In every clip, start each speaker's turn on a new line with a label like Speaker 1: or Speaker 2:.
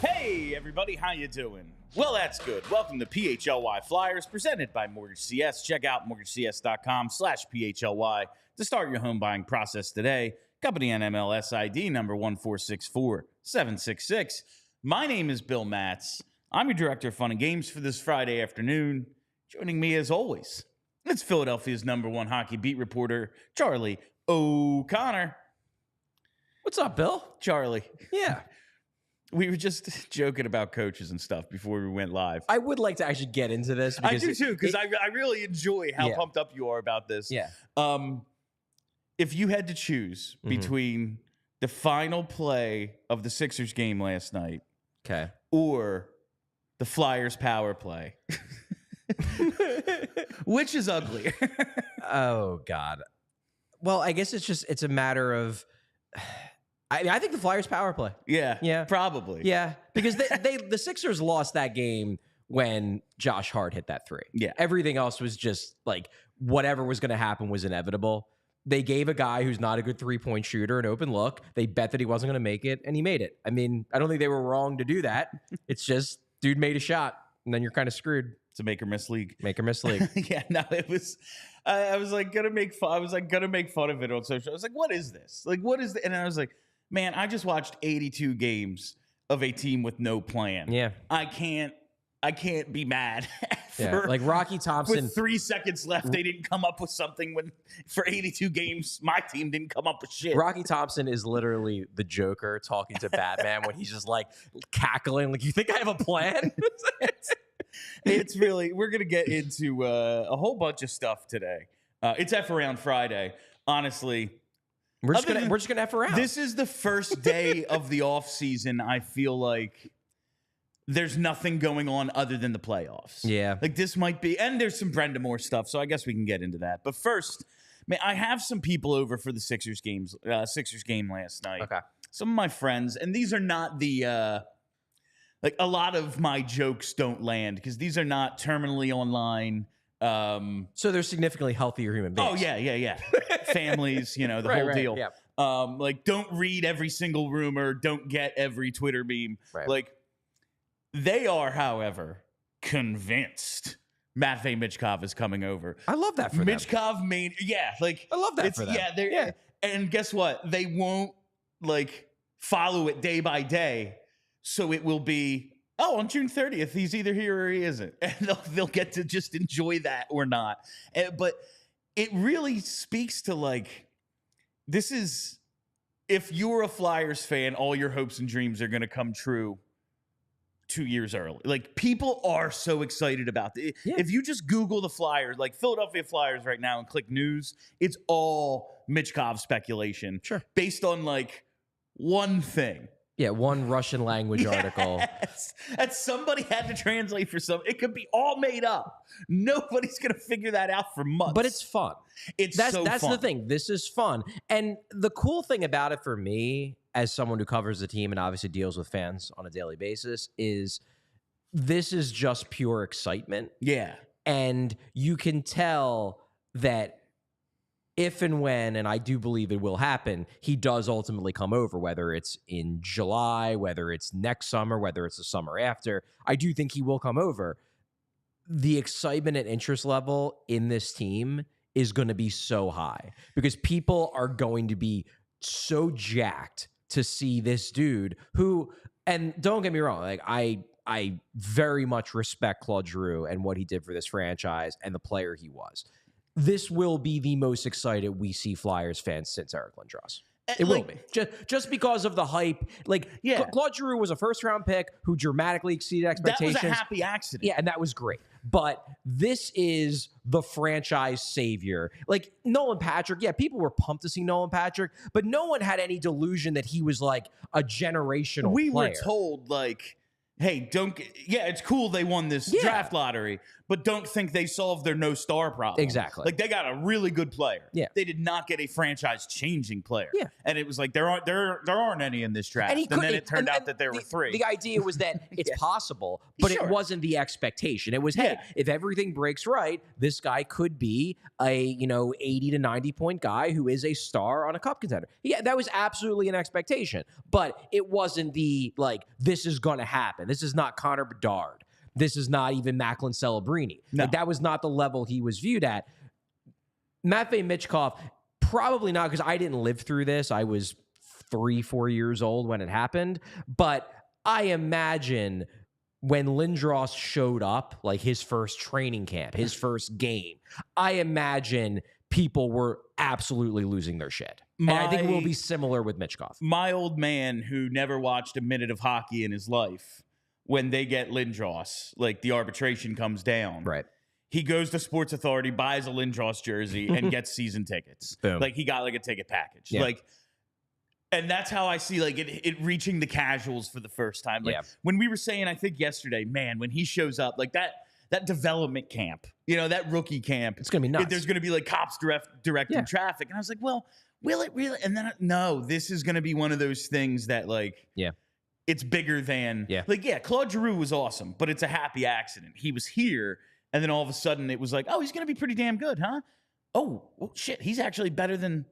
Speaker 1: Hey everybody, how you doing? Well, that's good. Welcome to PHLY Flyers, presented by Mortgage CS. Check out mortgagecs.com/PHLY to start your home buying process today. Company NMLS ID number 1464766. My name is Bill Matz. I'm your director of fun and games for this Friday afternoon. Joining me as always, it's Philadelphia's #1 hockey beat reporter, Charlie O'Connor.
Speaker 2: What's up, Bill?
Speaker 1: Charlie.
Speaker 2: Yeah.
Speaker 1: We were just joking about coaches and stuff before we went live.
Speaker 2: I would like to actually get into this.
Speaker 1: I do too, because I really enjoy how pumped up you are about this.
Speaker 2: Yeah.
Speaker 1: If you had to choose between the final play of the Sixers game last night,
Speaker 2: okay,
Speaker 1: or the Flyers power play, which is uglier?
Speaker 2: Oh God. Well, I guess it's a matter of. I think the Flyers power play.
Speaker 1: Yeah, probably.
Speaker 2: Yeah, because the Sixers lost that game when Josh Hart hit that three.
Speaker 1: Yeah,
Speaker 2: everything else was just like whatever was going to happen was inevitable. They gave a guy who's not a good 3-point shooter an open look. They bet that he wasn't going to make it, and he made it. I mean, I don't think they were wrong to do that. It's just dude made a shot, and then you're kind of screwed.
Speaker 1: It's a make or miss league.
Speaker 2: Make or miss league.
Speaker 1: Yeah, no, it was. I was like gonna make fun. I was like gonna make fun of it on social. I was like, "What is this? Like, what is?" And I was like, "Man, I just watched 82 games of a team with no plan.
Speaker 2: Yeah,
Speaker 1: I can't be mad."
Speaker 2: Like Rocky Thompson.
Speaker 1: With 3 seconds left, they didn't come up with something. When for 82 games, my team didn't come up with shit.
Speaker 2: Rocky Thompson is literally the Joker talking to Batman when he's just like cackling, like, "You think I have a plan?"
Speaker 1: It's really, we're going to get into a whole bunch of stuff today. It's F Around Friday. Honestly,
Speaker 2: we're just gonna F around.
Speaker 1: This is the first day of the off season. I feel like there's nothing going on other than the playoffs.
Speaker 2: Yeah.
Speaker 1: Like this might be, and there's some Brind'Amour stuff. So I guess we can get into that. But first, man, I have some people over for the Sixers game last night.
Speaker 2: Okay.
Speaker 1: Some of my friends, and these are not the, like a lot of my jokes don't land because these are not terminally online.
Speaker 2: So they're significantly healthier human beings.
Speaker 1: Oh yeah. Families, the whole deal.
Speaker 2: Yeah.
Speaker 1: Like don't read every single rumor, don't get every Twitter meme.
Speaker 2: Right.
Speaker 1: Like they are, however, convinced Matvei Michkov is coming over.
Speaker 2: I love that for them.
Speaker 1: Michkov-mania. Yeah, like
Speaker 2: I love that for them.
Speaker 1: Yeah, and guess what? They won't like follow it day by day. So it will be, on June 30th, he's either here or he isn't. And they'll get to just enjoy that or not. But it really speaks to like, this is, if you're a Flyers fan, all your hopes and dreams are going to come true 2 years early. Like people are so excited about it.
Speaker 2: Yeah.
Speaker 1: If you just Google the Flyers, like Philadelphia Flyers right now and click news, it's all Michkov speculation.
Speaker 2: Sure.
Speaker 1: Based on like one thing.
Speaker 2: Yeah, one Russian language article.
Speaker 1: That somebody had to translate for some. It could be all made up. Nobody's going to figure that out for months.
Speaker 2: But it's fun. That's
Speaker 1: fun.
Speaker 2: The thing. This is fun. And the cool thing about it for me, as someone who covers the team and obviously deals with fans on a daily basis, is this is just pure excitement.
Speaker 1: Yeah.
Speaker 2: And you can tell that if and when, and I do believe it will happen, he does ultimately come over, whether it's in July, whether it's next summer, whether it's the summer after. I do think he will come over. The excitement and interest level in this team is going to be so high because people are going to be so jacked to see this dude who, and don't get me wrong, like I very much respect Claude Giroux and what he did for this franchise and the player he was. This will be the most excited we see Flyers fans since Eric Lindros. It will be. Just because of the hype. Like, yeah. Claude Giroux was a first-round pick who dramatically exceeded expectations.
Speaker 1: That was a happy accident.
Speaker 2: Yeah, and that was great. But this is the franchise savior. Like, Nolan Patrick, yeah, people were pumped to see Nolan Patrick, but no one had any delusion that he was, like, a generational player.
Speaker 1: We were told, like, hey, it's cool they won this draft lottery, but don't think they solved their no star problem.
Speaker 2: Exactly.
Speaker 1: Like, they got a really good player.
Speaker 2: Yeah.
Speaker 1: They did not get a franchise changing player.
Speaker 2: Yeah.
Speaker 1: And it was like, there aren't any in this draft. And then it turned out that there were 3.
Speaker 2: The idea was that it's possible, but it wasn't the expectation. It was, hey, if everything breaks right, this guy could be a 80 to 90 point guy who is a star on a cup contender. Yeah, that was absolutely an expectation, but it wasn't the like, this is going to happen. This is not Connor Bedard. This is not even Macklin Celebrini.
Speaker 1: No.
Speaker 2: Like, that was not the level he was viewed at. Matvei Michkov, probably not, because I didn't live through this. I was 3-4 years old when it happened. But I imagine when Lindros showed up, like his first training camp, his first game, I imagine people were absolutely losing their shit. And I think it will be similar with Michkov.
Speaker 1: My old man, who never watched a minute of hockey in his life, when they get Lindros, like the arbitration comes down,
Speaker 2: Right.
Speaker 1: he goes to Sports Authority, buys a Lindros jersey, and gets season tickets.
Speaker 2: Boom.
Speaker 1: Like, he got like a ticket package.
Speaker 2: Yeah.
Speaker 1: Like, and that's how I see like it reaching the casuals for the first time. Like, when we were saying, I think yesterday, man, when he shows up, like that development camp, that rookie camp,
Speaker 2: It's gonna be nuts.
Speaker 1: There's gonna be like cops directing traffic, and I was like, well, will it really? And then no, this is gonna be one of those things that like, it's bigger than, Claude Giroux was awesome, but it's a happy accident. He was here, and then all of a sudden it was like, oh, he's going to be pretty damn good, huh? Oh, well, shit, he's actually better than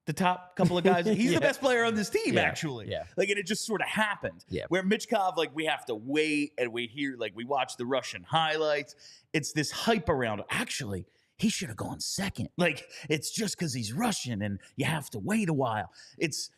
Speaker 1: the top couple of guys. He's the best player on this team, actually.
Speaker 2: Yeah.
Speaker 1: Like, and it just sort of happened.
Speaker 2: Yeah.
Speaker 1: Where Michkov, like, we have to wait, and we hear, like, we watch the Russian highlights. It's this hype around it. Actually, he should have gone second. Like, it's just because he's Russian, and you have to wait a while. It's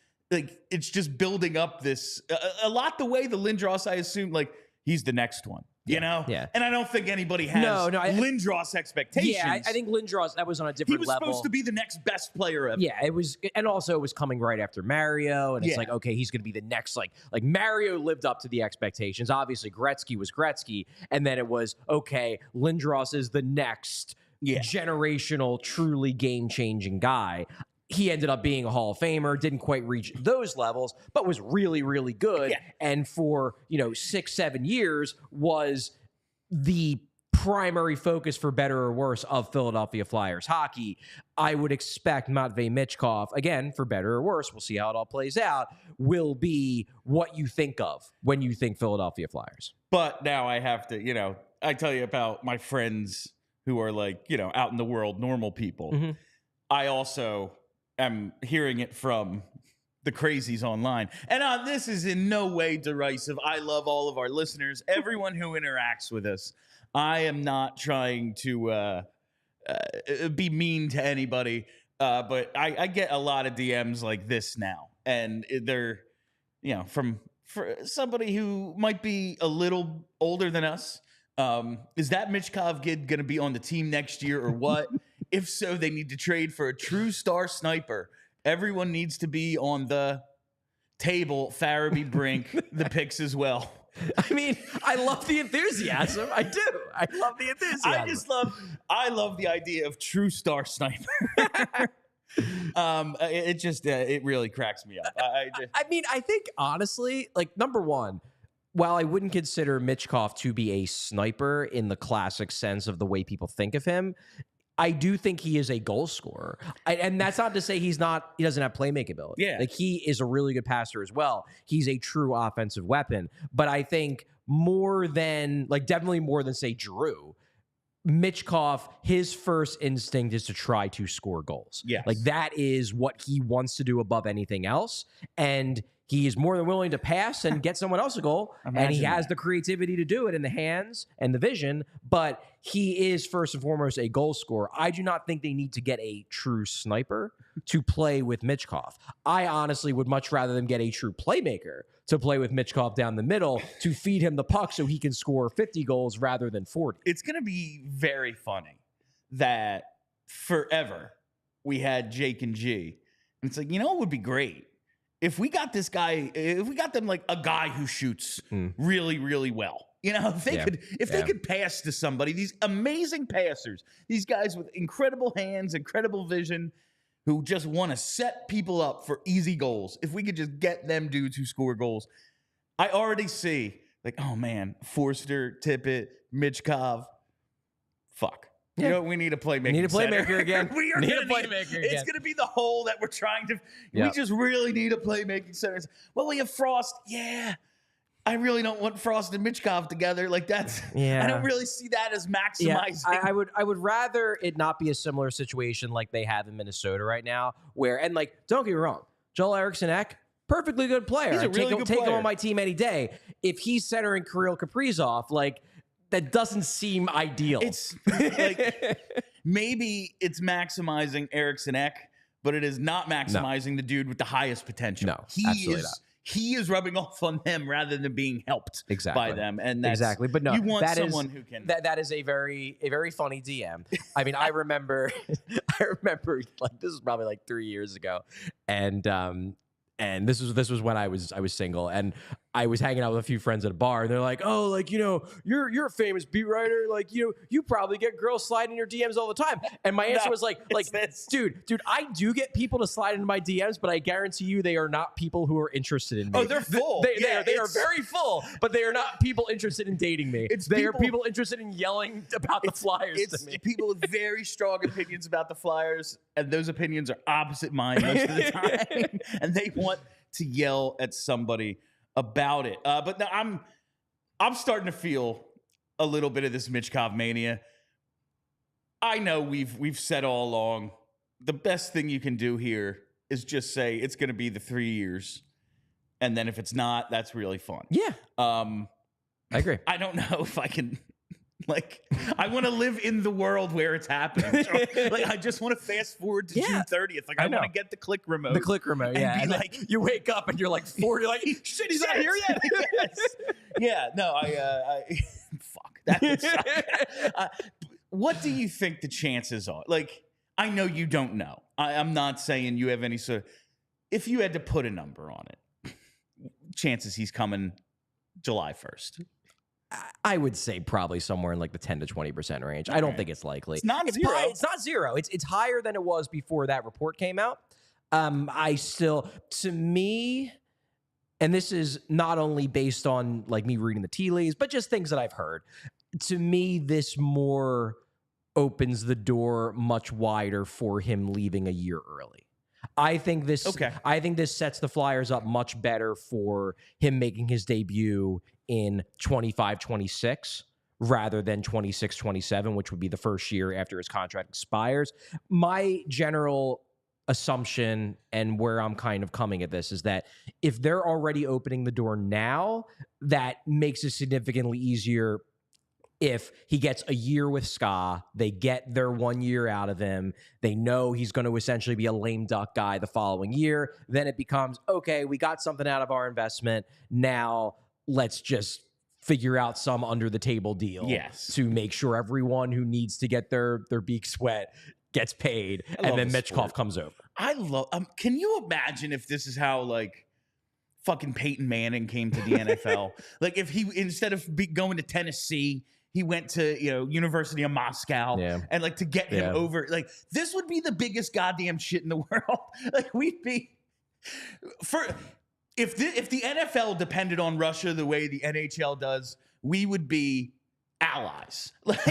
Speaker 1: just building up this a lot the way the Lindros, I assume, like, he's the next one, you know?
Speaker 2: Yeah.
Speaker 1: And I don't think anybody has Lindros expectations.
Speaker 2: Yeah, I think Lindros, that was on a different level.
Speaker 1: He was supposed to be the next best player ever.
Speaker 2: Yeah, it was, and also it was coming right after Mario, and it's like, okay, he's going to be the next, like Mario lived up to the expectations. Obviously, Gretzky was Gretzky, and then it was, okay, Lindros is the next generational, truly game-changing guy. He ended up being a Hall of Famer, didn't quite reach those levels, but was really, really good. Yeah. And for, 6-7 years was the primary focus, for better or worse, of Philadelphia Flyers hockey. I would expect Matvei Michkov, again, for better or worse, we'll see how it all plays out, will be what you think of when you think Philadelphia Flyers.
Speaker 1: But now I have to, I tell you about my friends who are like, out in the world, normal people. Mm-hmm. I also am hearing it from the crazies online. And this is in no way derisive. I love all of our listeners, everyone who interacts with us. I am not trying to be mean to anybody, but I get a lot of DMs like this now. And they're, for somebody who might be a little older than us. Is that Michkov kid going to be on the team next year or what? If so, they need to trade for a true star sniper. Everyone needs to be on the table. Farabee, Brink, the picks as well.
Speaker 2: I mean, I love the enthusiasm. I do. I love the enthusiasm.
Speaker 1: I love the idea of true star sniper. It really cracks me up.
Speaker 2: I think honestly, like, number one, while I wouldn't consider Michkov to be a sniper in the classic sense of the way people think of him, I do think he is a goal scorer. And that's not to say he doesn't have playmaking ability. Yeah. Like, he is a really good passer as well. He's a true offensive weapon. But I think definitely more than, say, Giroux, Michkov, his first instinct is to try to score goals.
Speaker 1: Yes.
Speaker 2: Like, that is what he wants to do above anything else. And he is more than willing to pass and get someone else a goal. And he has the creativity to do it in the hands and the vision, but he is first and foremost a goal scorer. I do not think they need to get a true sniper to play with Michkov. I honestly would much rather them get a true playmaker to play with Michkov down the middle to feed him the puck so he can score 50 goals rather than 40.
Speaker 1: It's going to be very funny that forever we had Jake and G. And it's like, it would be great if we got this guy, if we got them like a guy who shoots really, really well. If they could pass to somebody, these amazing passers, these guys with incredible hands, incredible vision, who just want to set people up for easy goals. If we could just get them dudes who score goals, I already see, like, oh man, Forster, Tippett, Michkov. fuck.
Speaker 2: Yeah.
Speaker 1: You know, we need a playmaker.
Speaker 2: Need a playmaker again.
Speaker 1: We are
Speaker 2: need a
Speaker 1: gonna
Speaker 2: playmaker again.
Speaker 1: It's going to be the hole that we're trying to.
Speaker 2: Yep.
Speaker 1: We just really need a playmaking center. Well, we have Frost. Yeah. I really don't want Frost and Michkov together. Like that's.
Speaker 2: Yeah.
Speaker 1: I don't really see that as maximizing.
Speaker 2: Yeah, I would rather it not be a similar situation like they have in Minnesota right now, where and like don't get me wrong, Joel Eriksson-Ek, perfectly good player.
Speaker 1: He's a really good
Speaker 2: take him
Speaker 1: player.
Speaker 2: on my team any day. If he's centering Kirill Kaprizov, like that doesn't seem ideal.
Speaker 1: It's like maybe it's maximizing Eriksson-Ek, but it is not maximizing the dude with the highest potential.
Speaker 2: No, absolutely not.
Speaker 1: He is rubbing off on them rather than being helped by them, and that's,
Speaker 2: exactly. But no,
Speaker 1: you want
Speaker 2: that
Speaker 1: someone
Speaker 2: is,
Speaker 1: who can.
Speaker 2: That is a very funny DM. I mean, I remember like this was probably like 3 years ago, and this was when I was single, and I was hanging out with a few friends at a bar, and they're like, "Oh, like you're a famous beat writer, like you probably get girls sliding in your DMs all the time." And my answer was like, dude, I do get people to slide into my DMs, but I guarantee you they are not people who are interested in me.
Speaker 1: Oh, they're full.
Speaker 2: They are very full, but they are not people interested in dating me. They are people interested in yelling about the Flyers to me.
Speaker 1: It's people with very strong opinions about the Flyers, and those opinions are opposite mine most of the time, and they want to yell at somebody about it. But now I'm starting to feel a little bit of this Michkov-mania. I know we've said all along the best thing you can do here is just say it's going to be the 3 years, and then if it's not, that's really fun.
Speaker 2: Yeah, I agree.
Speaker 1: I don't know if I can. Like, I want to live in the world where it's happening. Like, I just want to fast forward to June 30th. Like, I want to get the click remote.
Speaker 2: The click remote, yeah.
Speaker 1: And be like,
Speaker 2: you wake up and you're like 40, like, shit, he's not here yet.
Speaker 1: Yes. Yeah, no, I fuck. That would suck. What do you think the chances are? Like, I know you don't know. I'm not saying you have any sort of, if you had to put a number on it, chances he's coming July 1st.
Speaker 2: I would say probably somewhere in like the 10 to 20% range. I don't think it's likely.
Speaker 1: It's not zero.
Speaker 2: It's not zero. It's higher than it was before that report came out. I still, to me, and this is not only based on like me reading the tea leaves, but just things that I've heard. To me, this more opens the door much wider for him leaving a year early. I think this sets the Flyers up much better for him making his debut in 25-26 rather than 26-27, which would be the first year after his contract expires. My general assumption and where I'm kind of coming at this is that if they're already opening the door now, that makes it significantly easier if he gets a year with Ska, they get their 1 year out of him, they know he's going to essentially be a lame duck guy the following year, then it becomes, okay, we got something out of our investment, now let's just figure out some under-the-table deal to make sure everyone who needs to get their beaks wet gets paid, and then Michkov comes over.
Speaker 1: I love can you imagine if this is how, like, fucking Peyton Manning came to the NFL? Like, if he, instead of going to Tennessee, he went to, University of Moscow and like to get him over. Like, this would be the biggest goddamn shit in the world. Like, we'd be if the NFL depended on Russia the way the NHL does, we would be allies. Like,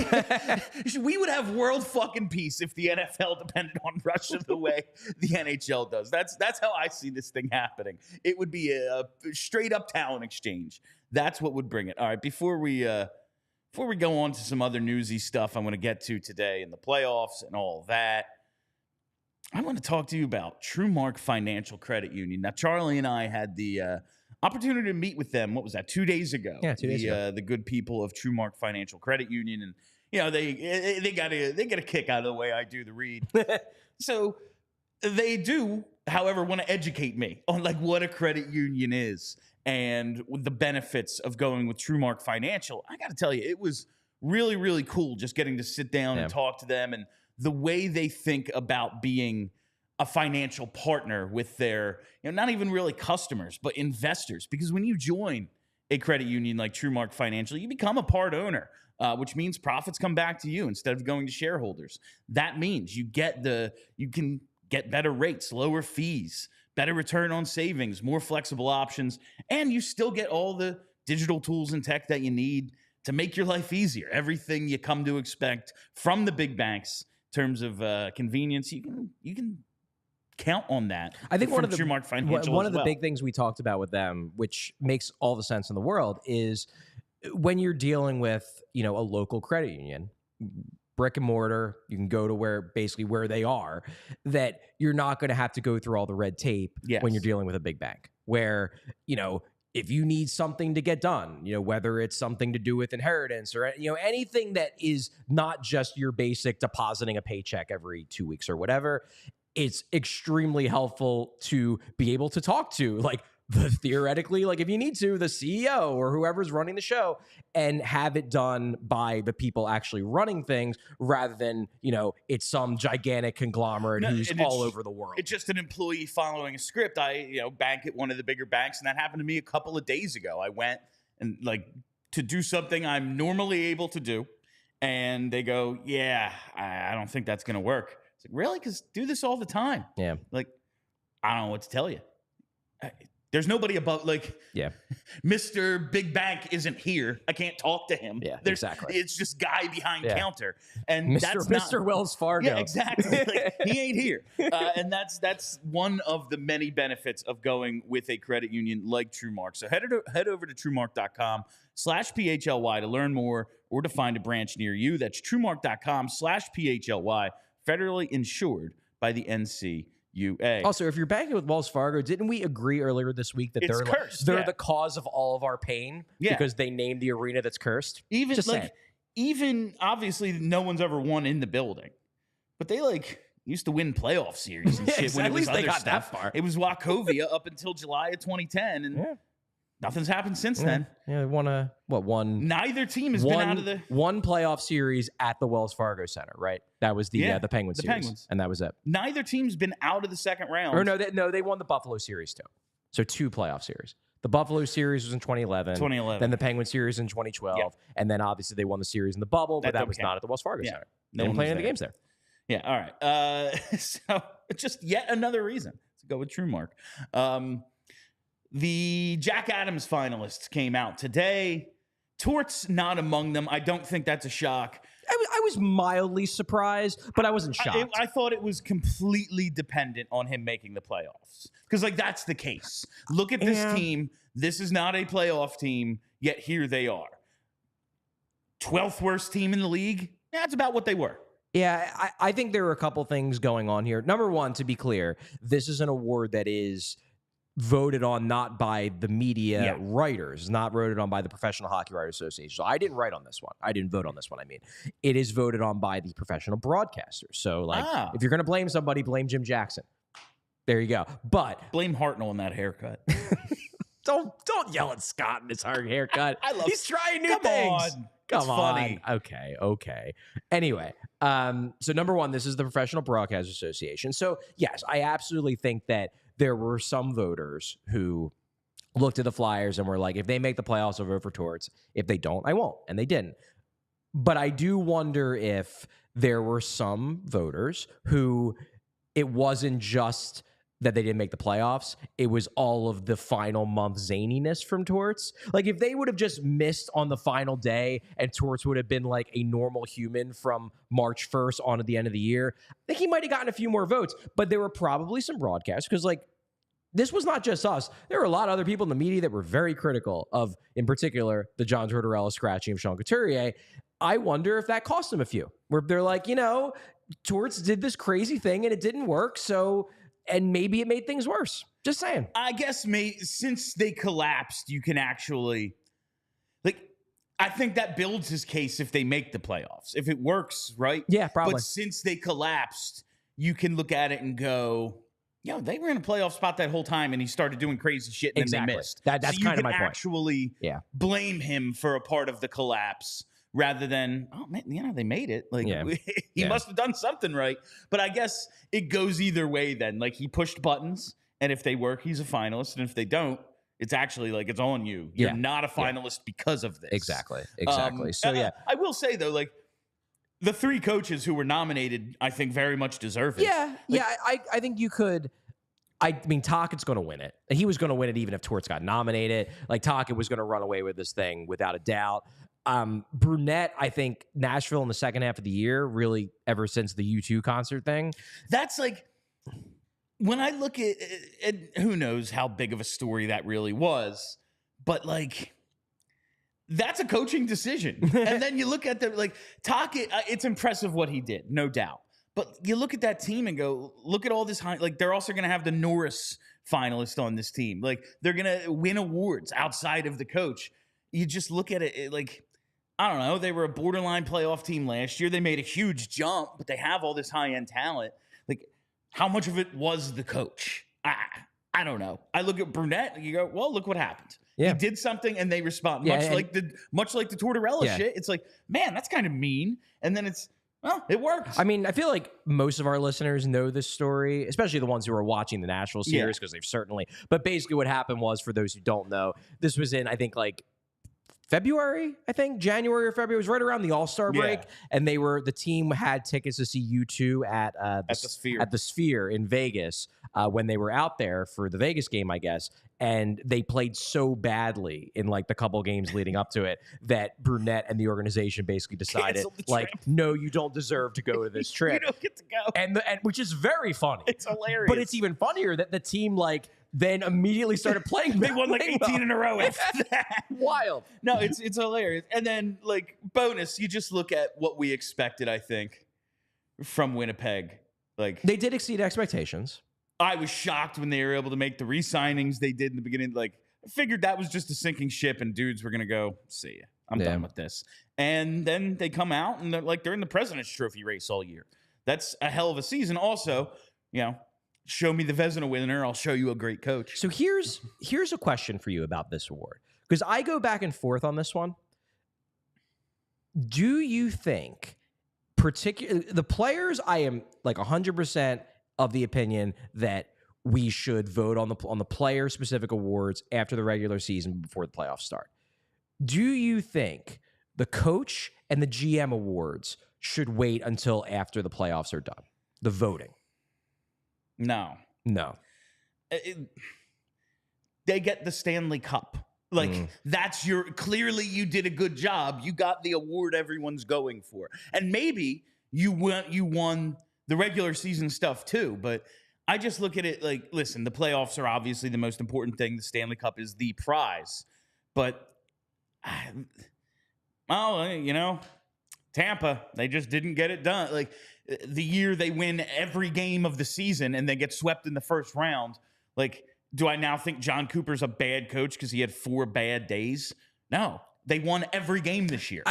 Speaker 1: we would have world fucking peace if the NFL depended on Russia the way the NHL does. That's how I see this thing happening. It would be a straight up talent exchange. That's what would bring it. All right, before we go on to some other newsy stuff I want to get to today in the playoffs and all that, I want to talk to you about Trumark Financial Credit Union. Now, Charlie and I had the opportunity to meet with them. What was that? 2 days ago.
Speaker 2: Yeah, 2 days ago.
Speaker 1: The good people of Trumark Financial Credit Union, and they got a kick out of the way I do the read. So they do, however, want to educate me on like what a credit union is and the benefits of going with Trumark Financial. I got to tell you, it was really, really cool just getting to sit down and talk to them, and the way they think about being a financial partner with their, not even really customers, but investors. Because when you join a credit union like Trumark Financial, you become a part owner, which means profits come back to you instead of going to shareholders. That means you can get better rates, lower fees, better return on savings, more flexible options, and you still get all the digital tools and tech that you need to make your life easier. Everything you come to expect from the big banks in terms of convenience, you can count on that.
Speaker 2: I think one of the
Speaker 1: Trumark Financial
Speaker 2: one
Speaker 1: as
Speaker 2: of the
Speaker 1: well.
Speaker 2: big things we talked about with them, which makes all the sense in the world, is when you're dealing with, a local credit union, brick and mortar, you can go to where they are, that you're not going to have to go through all the red tape when you're dealing with a big bank where, if you need something to get done, whether it's something to do with inheritance or, anything that is not just your basic depositing a paycheck every 2 weeks or whatever, it's extremely helpful to be able to talk to, theoretically, if you need to, the CEO or whoever's running the show, and have it done by the people actually running things rather than, it's some gigantic conglomerate who's all over the world.
Speaker 1: It's just an employee following a script. I, bank at one of the bigger banks, and that happened to me a couple of days ago. I went and to do something I'm normally able to do, and they go, yeah, I don't think that's going to work. It's really? Because do this all the time.
Speaker 2: Yeah.
Speaker 1: I don't know what to tell you. There's nobody above, Mr. Big Bank isn't here. I can't talk to him.
Speaker 2: Yeah, exactly.
Speaker 1: It's just guy behind counter. And that's
Speaker 2: Mr. Wells Fargo.
Speaker 1: Yeah, exactly. He ain't here. And that's one of the many benefits of going with a credit union like Trumark. So head over to trumark.com/PHLY to learn more or to find a branch near you. That's trumark.com/PHLY, federally insured by the NCUA.
Speaker 2: Also, if you're banking with Wells Fargo, didn't we agree earlier this week that
Speaker 1: It's cursed,
Speaker 2: they're the cause of all of our pain because they named the arena that's cursed?
Speaker 1: Even obviously no one's ever won in the building, but they used to win playoff series and shit when it was
Speaker 2: at least they
Speaker 1: other
Speaker 2: got
Speaker 1: stuff.
Speaker 2: that far.
Speaker 1: It was Wachovia up until July of 2010, and nothing's happened since then.
Speaker 2: Yeah, won one.
Speaker 1: Neither team has been out of the
Speaker 2: one playoff series at the Wells Fargo Center, right? That was the Penguins series,
Speaker 1: Penguins,
Speaker 2: and that was it.
Speaker 1: Neither team's been out of the second round.
Speaker 2: Or no, they won the Buffalo series too. So 2 playoff series. The Buffalo series was in 2011. Then the Penguin series in 2012, and then obviously they won the series in the bubble, but that was not at the Wells Fargo Center. They didn't play any of the games there.
Speaker 1: Yeah, all right. So just yet another reason to go with Trumark. The Jack Adams finalists came out today. Tort's not among them. I don't think that's a shock.
Speaker 2: I was mildly surprised, but I wasn't shocked.
Speaker 1: I thought it was completely dependent on him making the playoffs. Because, that's the case. Look at this team. This is not a playoff team, yet here they are. 12th worst team in the league? That's about what they were.
Speaker 2: Yeah, I think there are a couple things going on here. Number one, to be clear, this is an award that is voted on not by the media writers, not voted on by the Professional Hockey Writers Association. So I didn't write on this one. I didn't vote on this one, It is voted on by the professional broadcasters. So, if you're going to blame somebody, blame Jim Jackson. There you go. But
Speaker 1: blame Hartnell in that haircut.
Speaker 2: Don't yell at Scott in his hard haircut. He's trying new
Speaker 1: Come
Speaker 2: things.
Speaker 1: on.
Speaker 2: Come on.
Speaker 1: Funny.
Speaker 2: Okay. Anyway, so number one, this is the Professional Broadcasters Association. So, yes, I absolutely think that there were some voters who looked at the Flyers and were like, if they make the playoffs, I'll vote for Torts. If they don't, I won't. And they didn't. But I do wonder if there were some voters who it wasn't just that they didn't make the playoffs. It was all of the final month zaniness from Torts. If they would have just missed on the final day and Torts would have been like a normal human from March 1st on to the end of the year, I think he might have gotten a few more votes. But there were probably some broadcasts because this was not just us. There were a lot of other people in the media that were very critical of, in particular, the John Tortorella scratching of Sean Couturier. I wonder if that cost them a few. Where they're like, Torts did this crazy thing and it didn't work, and maybe it made things worse. Just saying.
Speaker 1: I guess since they collapsed, you can actually, I think that builds his case if they make the playoffs. If it works, right?
Speaker 2: Yeah, probably.
Speaker 1: But since they collapsed, you can look at it and go, they were in a playoff spot that whole time, and he started doing crazy shit, and then they missed.
Speaker 2: That's kind of my point.
Speaker 1: You can actually blame him for a part of the collapse rather than, oh, man, they made it. He must have done something right. But I guess it goes either way then. He pushed buttons, and if they work, he's a finalist. And if they don't, it's actually it's on you. You're not a finalist because of this.
Speaker 2: Exactly. So,
Speaker 1: I will say, though, the 3 coaches who were nominated, I think, very much deserve it.
Speaker 2: I think you could. Tocchet's going to win it. He was going to win it even if Torts got nominated. Tocchet was going to run away with this thing without a doubt. Brunette, I think Nashville in the second half of the year, really ever since the U2 concert thing.
Speaker 1: That's like, when I look at it, who knows how big of a story that really was, but like, that's a coaching decision. And then you look at the, like, Tocchet, it's impressive what he did, no doubt. But you look at that team and go, look at all this high, like, they're also going to have the Norris finalist on this team. Like, they're going to win awards outside of the coach. You just look at it like, I don't know, they were a borderline playoff team last year. They made a huge jump, but they have all this high-end talent. Like, how much of it was the coach? I don't know. I look at Brunette and you go, well, look what happened. Yeah. He did something and they respond. Much like the Tortorella shit. It's like, man, that's kind of mean. And then it's, well, it worked.
Speaker 2: I mean, I feel like most of our listeners know this story, especially the ones who are watching the Nashville series, because they've certainly. But basically what happened was, for those who don't know, this was in, I think, like, February, January or February. It was right around the All-Star break. And the team had tickets to see U2 at the Sphere in Vegas when they were out there for the Vegas game, I guess. And they played so badly in like the couple games leading up to it that Brunette and the organization basically decided, like, no, you don't deserve to go to this trip.
Speaker 1: You don't get to go.
Speaker 2: And which is very funny.
Speaker 1: It's hilarious.
Speaker 2: But it's even funnier that the team, like, then immediately started playing.
Speaker 1: They won like 18 in a row after that.
Speaker 2: Wild.
Speaker 1: No, it's hilarious. And then, like, bonus, you just look at what we expected, I think, from Winnipeg. Like,
Speaker 2: they did exceed expectations.
Speaker 1: I was shocked when they were able to make the re-signings they did in the beginning. Like, I figured that was just a sinking ship and dudes were going to go, see ya. I'm done with this. And then they come out and they're in the President's Trophy race all year. That's a hell of a season. Also, you know, show me the Vezina winner, I'll show you a great coach.
Speaker 2: So here's a question for you about this award, because I go back and forth on this one. Do you think, particularly the players, I am like 100% of the opinion that we should vote on the player-specific awards after the regular season before the playoffs start. Do you think the coach and the GM awards should wait until after the playoffs are done, the voting?
Speaker 1: No. They get the Stanley Cup. Like, that's clearly you did a good job. You got the award everyone's going for. And maybe you won the regular season stuff too, but I just look at it like, listen, the playoffs are obviously the most important thing. The Stanley Cup is the prize. But, Tampa, they just didn't get it done. Like, the year they win every game of the season and they get swept in the first round, like, do I now think John Cooper's a bad coach because he had 4 bad days? No. They won every game this year.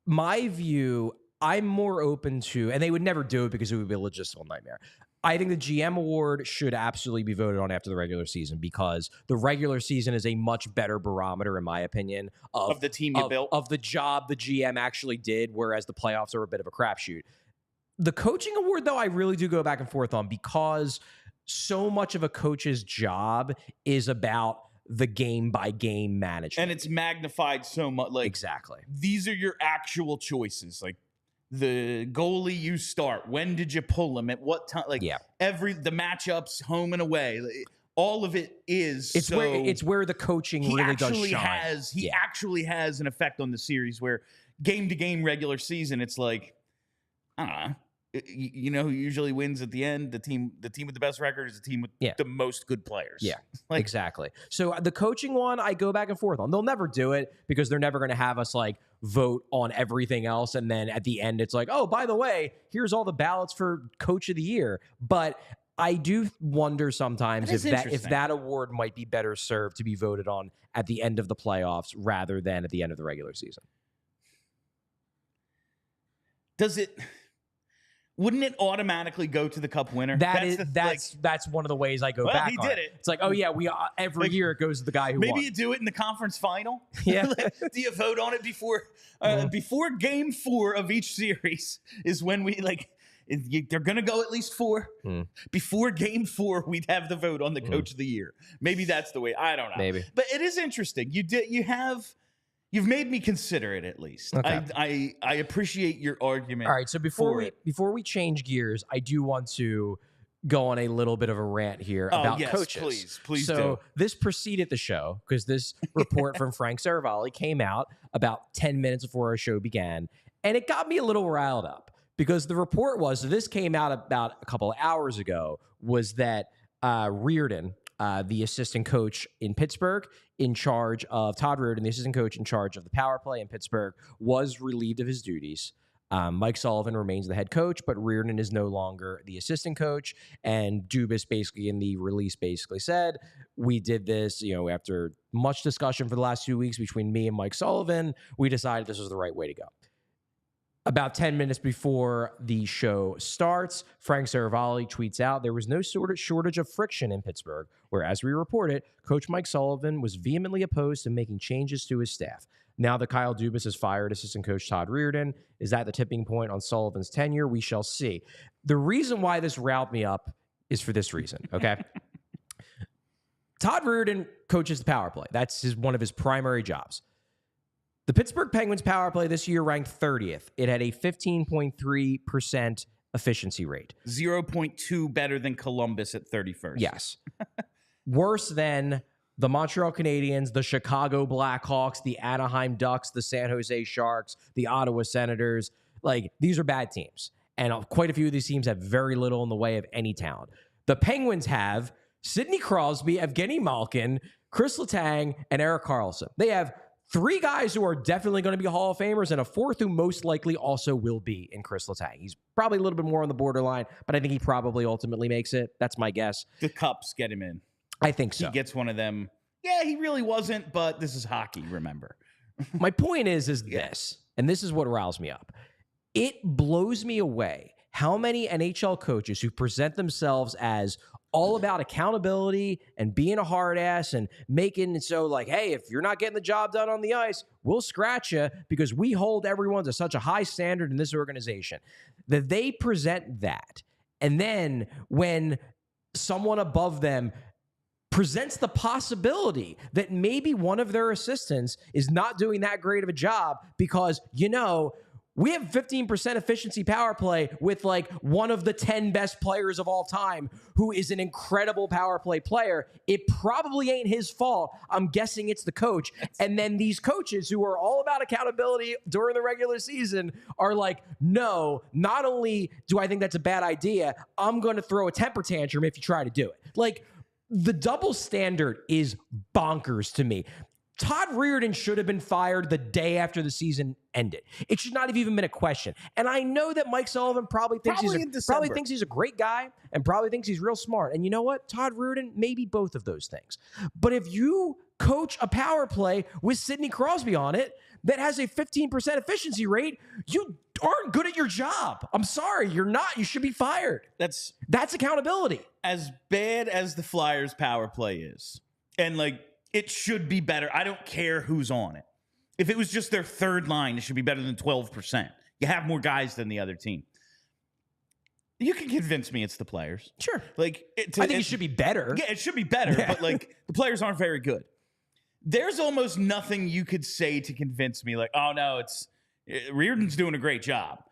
Speaker 2: My view, I'm more open to, and they would never do it because it would be a logistical nightmare. I think the GM award should absolutely be voted on after the regular season, because the regular season is a much better barometer, in my opinion,
Speaker 1: of the team you built,
Speaker 2: of the job the GM actually did, whereas the playoffs are a bit of a crapshoot. The coaching award, though, I really do go back and forth on, because so much of a coach's job is about the game-by-game management.
Speaker 1: And it's magnified so much. Like,
Speaker 2: exactly.
Speaker 1: These are your actual choices. Like, the goalie you start, when did you pull him, at what time? Like, the matchups, home and away. All of it is.
Speaker 2: It's where the coaching really does shine.
Speaker 1: He actually has an effect on the series, where game-to-game regular season, it's like, I don't know. You know who usually wins at the end? The team with the best record is the team with the most good players.
Speaker 2: Yeah, exactly. So the coaching one, I go back and forth on. They'll never do it because they're never going to have us like vote on everything else, and then at the end it's like, oh, by the way, here's all the ballots for Coach of the Year. But I do wonder sometimes if that award might be better served to be voted on at the end of the playoffs rather than at the end of the regular season.
Speaker 1: Does it? Wouldn't it automatically go to the Cup winner?
Speaker 2: That's one of the ways I go back.
Speaker 1: He
Speaker 2: on
Speaker 1: did it.
Speaker 2: It's like, oh yeah, every year it goes to the guy who
Speaker 1: maybe
Speaker 2: won.
Speaker 1: You do it in the conference final.
Speaker 2: Yeah.
Speaker 1: Do you vote on it before game 4 of each series is when we they're gonna go at least 4. Before game 4, we'd have the vote on the Coach of the Year. Maybe that's the way. I don't know.
Speaker 2: Maybe,
Speaker 1: but it is interesting. You've made me consider it at least. Okay. I appreciate your argument.
Speaker 2: All right, so before we change gears, I do want to go on a little bit of a rant here about coaches.
Speaker 1: Please
Speaker 2: so
Speaker 1: do.
Speaker 2: This preceded the show because this report from Frank Saravalli came out about 10 minutes before our show began, and it got me a little riled up because the report was, so this came out about a couple of hours ago, was that Reardon, the assistant coach in Pittsburgh, in charge of Todd Reardon, the assistant coach in charge of the power play in Pittsburgh, was relieved of his duties. Mike Sullivan remains the head coach, but Reardon is no longer the assistant coach. And Dubas basically in the release basically said, we did this, after much discussion for the last 2 weeks between me and Mike Sullivan, we decided this was the right way to go. About 10 minutes before the show starts, Frank Saravalli tweets out, there was no sort of shortage of friction in Pittsburgh, where, as we reported, Coach Mike Sullivan was vehemently opposed to making changes to his staff. Now that Kyle Dubas has fired assistant coach Todd Reardon, is that the tipping point on Sullivan's tenure? We shall see. The reason why this riled me up is for this reason, okay? Todd Reardon coaches the power play. That's one of his primary jobs. The Pittsburgh Penguins power play this year ranked 30th. It had a 15.3% efficiency rate.
Speaker 1: 0.2 better than Columbus at 31st.
Speaker 2: Yes. Worse than the Montreal Canadiens, the Chicago Blackhawks, the Anaheim Ducks, the San Jose Sharks, the Ottawa Senators. These are bad teams. And quite a few of these teams have very little in the way of any talent. The Penguins have Sidney Crosby, Evgeny Malkin, Chris Letang, and Erik Karlsson. They have 3 guys who are definitely going to be Hall of Famers, and a 4th who most likely also will be in Chris Letang. He's probably a little bit more on the borderline, but I think he probably ultimately makes it. That's my guess.
Speaker 1: The Cups get him in.
Speaker 2: I think so.
Speaker 1: He gets one of them. Yeah, he really wasn't, but this is hockey, remember.
Speaker 2: My point is this, and this is what riles me up. It blows me away how many NHL coaches who present themselves as all about accountability and being a hard ass and making it so hey, if you're not getting the job done on the ice, we'll scratch you because we hold everyone to such a high standard in this organization, that they present that. And then when someone above them presents the possibility that maybe one of their assistants is not doing that great of a job because, we have 15% efficiency power play with one of the 10 best players of all time who is an incredible power play player. It probably ain't his fault. I'm guessing it's the coach. And then these coaches who are all about accountability during the regular season are no, not only do I think that's a bad idea, I'm going to throw a temper tantrum if you try to do it. The double standard is bonkers to me. Todd Reardon should have been fired the day after the season ended. It should not have even been a question. And I know that Mike Sullivan probably thinks he's a great guy and probably thinks he's real smart. And you know what? Todd Reardon, maybe both of those things. But if you coach a power play with Sidney Crosby on it that has a 15% efficiency rate, you aren't good at your job. I'm sorry, you're not. You should be fired. That's accountability.
Speaker 1: As bad as the Flyers power play is, and it should be better. I don't care who's on it. If it was just their third line, it should be better than 12%. You have more guys than the other team. You can convince me it's the players.
Speaker 2: Sure.
Speaker 1: I
Speaker 2: think it should be better.
Speaker 1: Yeah, it should be better, but the players aren't very good. There's almost nothing you could say to convince me oh, no, it's Reardon's doing a great job.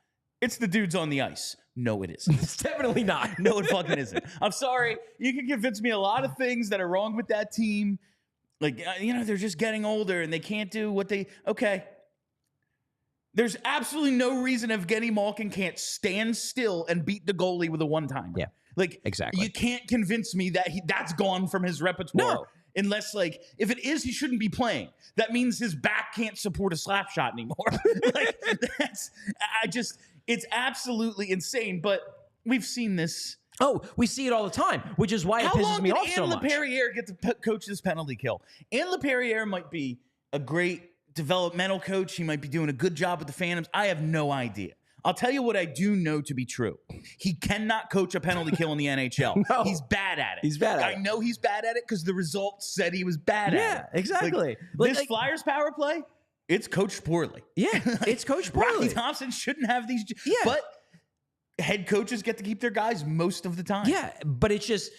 Speaker 1: It's the dudes on the ice. No, it isn't.
Speaker 2: It's definitely not.
Speaker 1: No, it fucking isn't. I'm sorry. You can convince me a lot of things that are wrong with that team. They're just getting older and they can't do what they... Okay. There's absolutely no reason Evgeny Malkin can't stand still and beat the goalie with a one-timer.
Speaker 2: Yeah, exactly.
Speaker 1: You can't convince me that that's gone from his repertoire.
Speaker 2: No.
Speaker 1: Unless, if it is, he shouldn't be playing. That means his back can't support a slap shot anymore. It's absolutely insane. But we've seen this...
Speaker 2: Oh, we see it all the time, which is why it pisses me off so much.
Speaker 1: How long did Anne LaPerriere get to coach this penalty kill? Anne LaPerriere might be a great developmental coach. He might be doing a good job with the Phantoms. I have no idea. I'll tell you what I do know to be true. He cannot coach a penalty kill in the NHL.
Speaker 2: No.
Speaker 1: He's bad at it.
Speaker 2: He's bad at it.
Speaker 1: I know he's bad at it because the results said he was bad at it.
Speaker 2: Yeah, exactly.
Speaker 1: This Flyers power play, it's coached poorly.
Speaker 2: Yeah, it's coached poorly.
Speaker 1: Rocky Thompson shouldn't have these.
Speaker 2: Yeah.
Speaker 1: But head coaches get to keep their guys most of the time.
Speaker 2: Yeah, but it's just,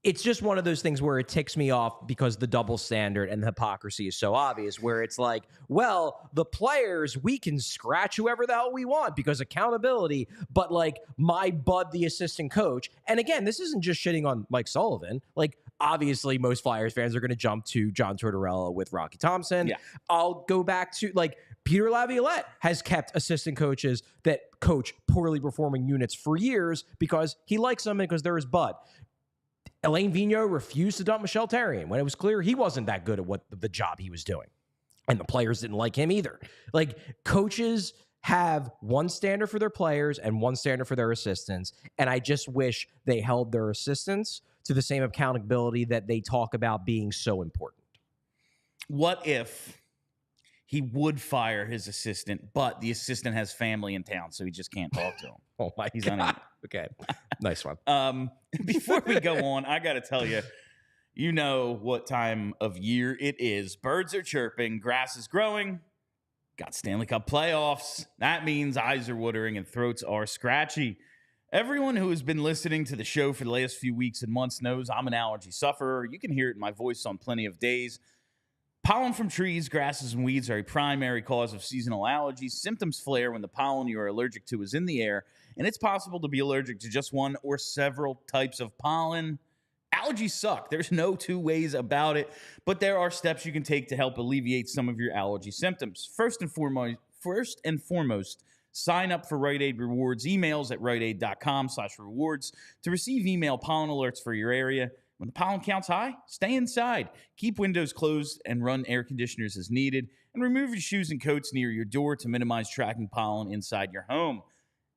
Speaker 2: it's just one of those things where it ticks me off because the double standard and the hypocrisy is so obvious, where it's like, well, the players, we can scratch whoever the hell we want because accountability, but like my bud, the assistant coach. And again, this isn't just shitting on Mike Sullivan. Like, obviously, most Flyers fans are going to jump to John Tortorella with Rocky Thompson.
Speaker 1: Yeah.
Speaker 2: I'll go back to like Peter Laviolette has kept assistant coaches that coach poorly performing units for years because he likes them and because they're his bud. Alain Vigneault refused to dump Michel Therrien when it was clear he wasn't that good at what the job he was doing. And the players didn't like him either. Like, coaches have one standard for their players and one standard for their assistants. And I just wish they held their assistants to the same accountability that they talk about being so important.
Speaker 1: What if he would fire his assistant, but the assistant has family in town, so he just can't talk to him?
Speaker 2: Oh my
Speaker 1: He's
Speaker 2: God. Okay. Nice one.
Speaker 1: Before we go on, I got to tell you, you know what time of year it is. Birds are chirping, grass is growing, got Stanley Cup playoffs. That means eyes are watering and throats are scratchy. Everyone who has been listening to the show for the last few weeks and months knows I'm an allergy sufferer. You can hear it in my voice on plenty of days. Pollen from trees, grasses, and weeds are a primary cause of seasonal allergies. Symptoms flare when the pollen you are allergic to is in the air, and it's possible to be allergic to just one or several types of pollen. Allergies suck. There's no two ways about it, but there are steps you can take to help alleviate some of your allergy symptoms. First and foremost, sign up for Rite Aid Rewards emails at riteaid.com/rewards to receive email pollen alerts for your area. When the pollen count's high, stay inside. Keep windows closed and run air conditioners as needed. And remove your shoes and coats near your door to minimize tracking pollen inside your home.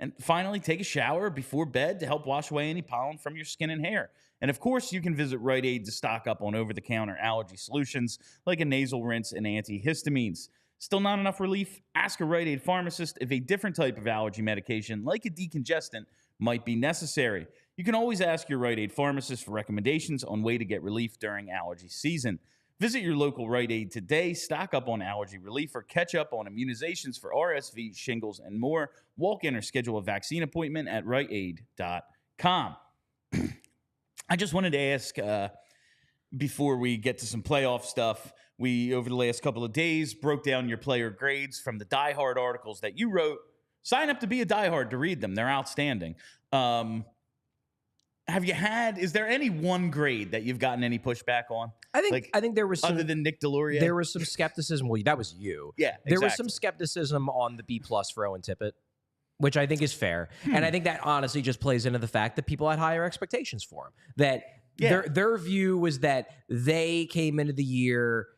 Speaker 1: And finally, take a shower before bed to help wash away any pollen from your skin and hair. And of course, you can visit Rite Aid to stock up on over-the-counter allergy solutions like a nasal rinse and antihistamines. Still not enough relief? Ask a Rite Aid pharmacist if a different type of allergy medication, like a decongestant, might be necessary. You can always ask your Rite Aid pharmacist for recommendations on way to get relief during allergy season. Visit your local Rite Aid today, stock up on allergy relief, or catch up on immunizations for RSV, shingles, and more. Walk in or schedule a vaccine appointment at riteaid.com. I just wanted to ask, before we get to some playoff stuff, we, over the last couple of days, broke down your player grades from the Die Hard articles that you wrote. Sign up to be a Die Hard to read them. They're outstanding. Is there any one grade that you've gotten any pushback on?
Speaker 2: I think there was some,
Speaker 1: other than Nick Delorier.
Speaker 2: There was some skepticism. Well, that was you.
Speaker 1: Yeah,
Speaker 2: there was some skepticism on the B+ for Owen Tippett, which I think is fair. And I think that honestly just plays into the fact that people had higher expectations for him. That their view was that they came into the year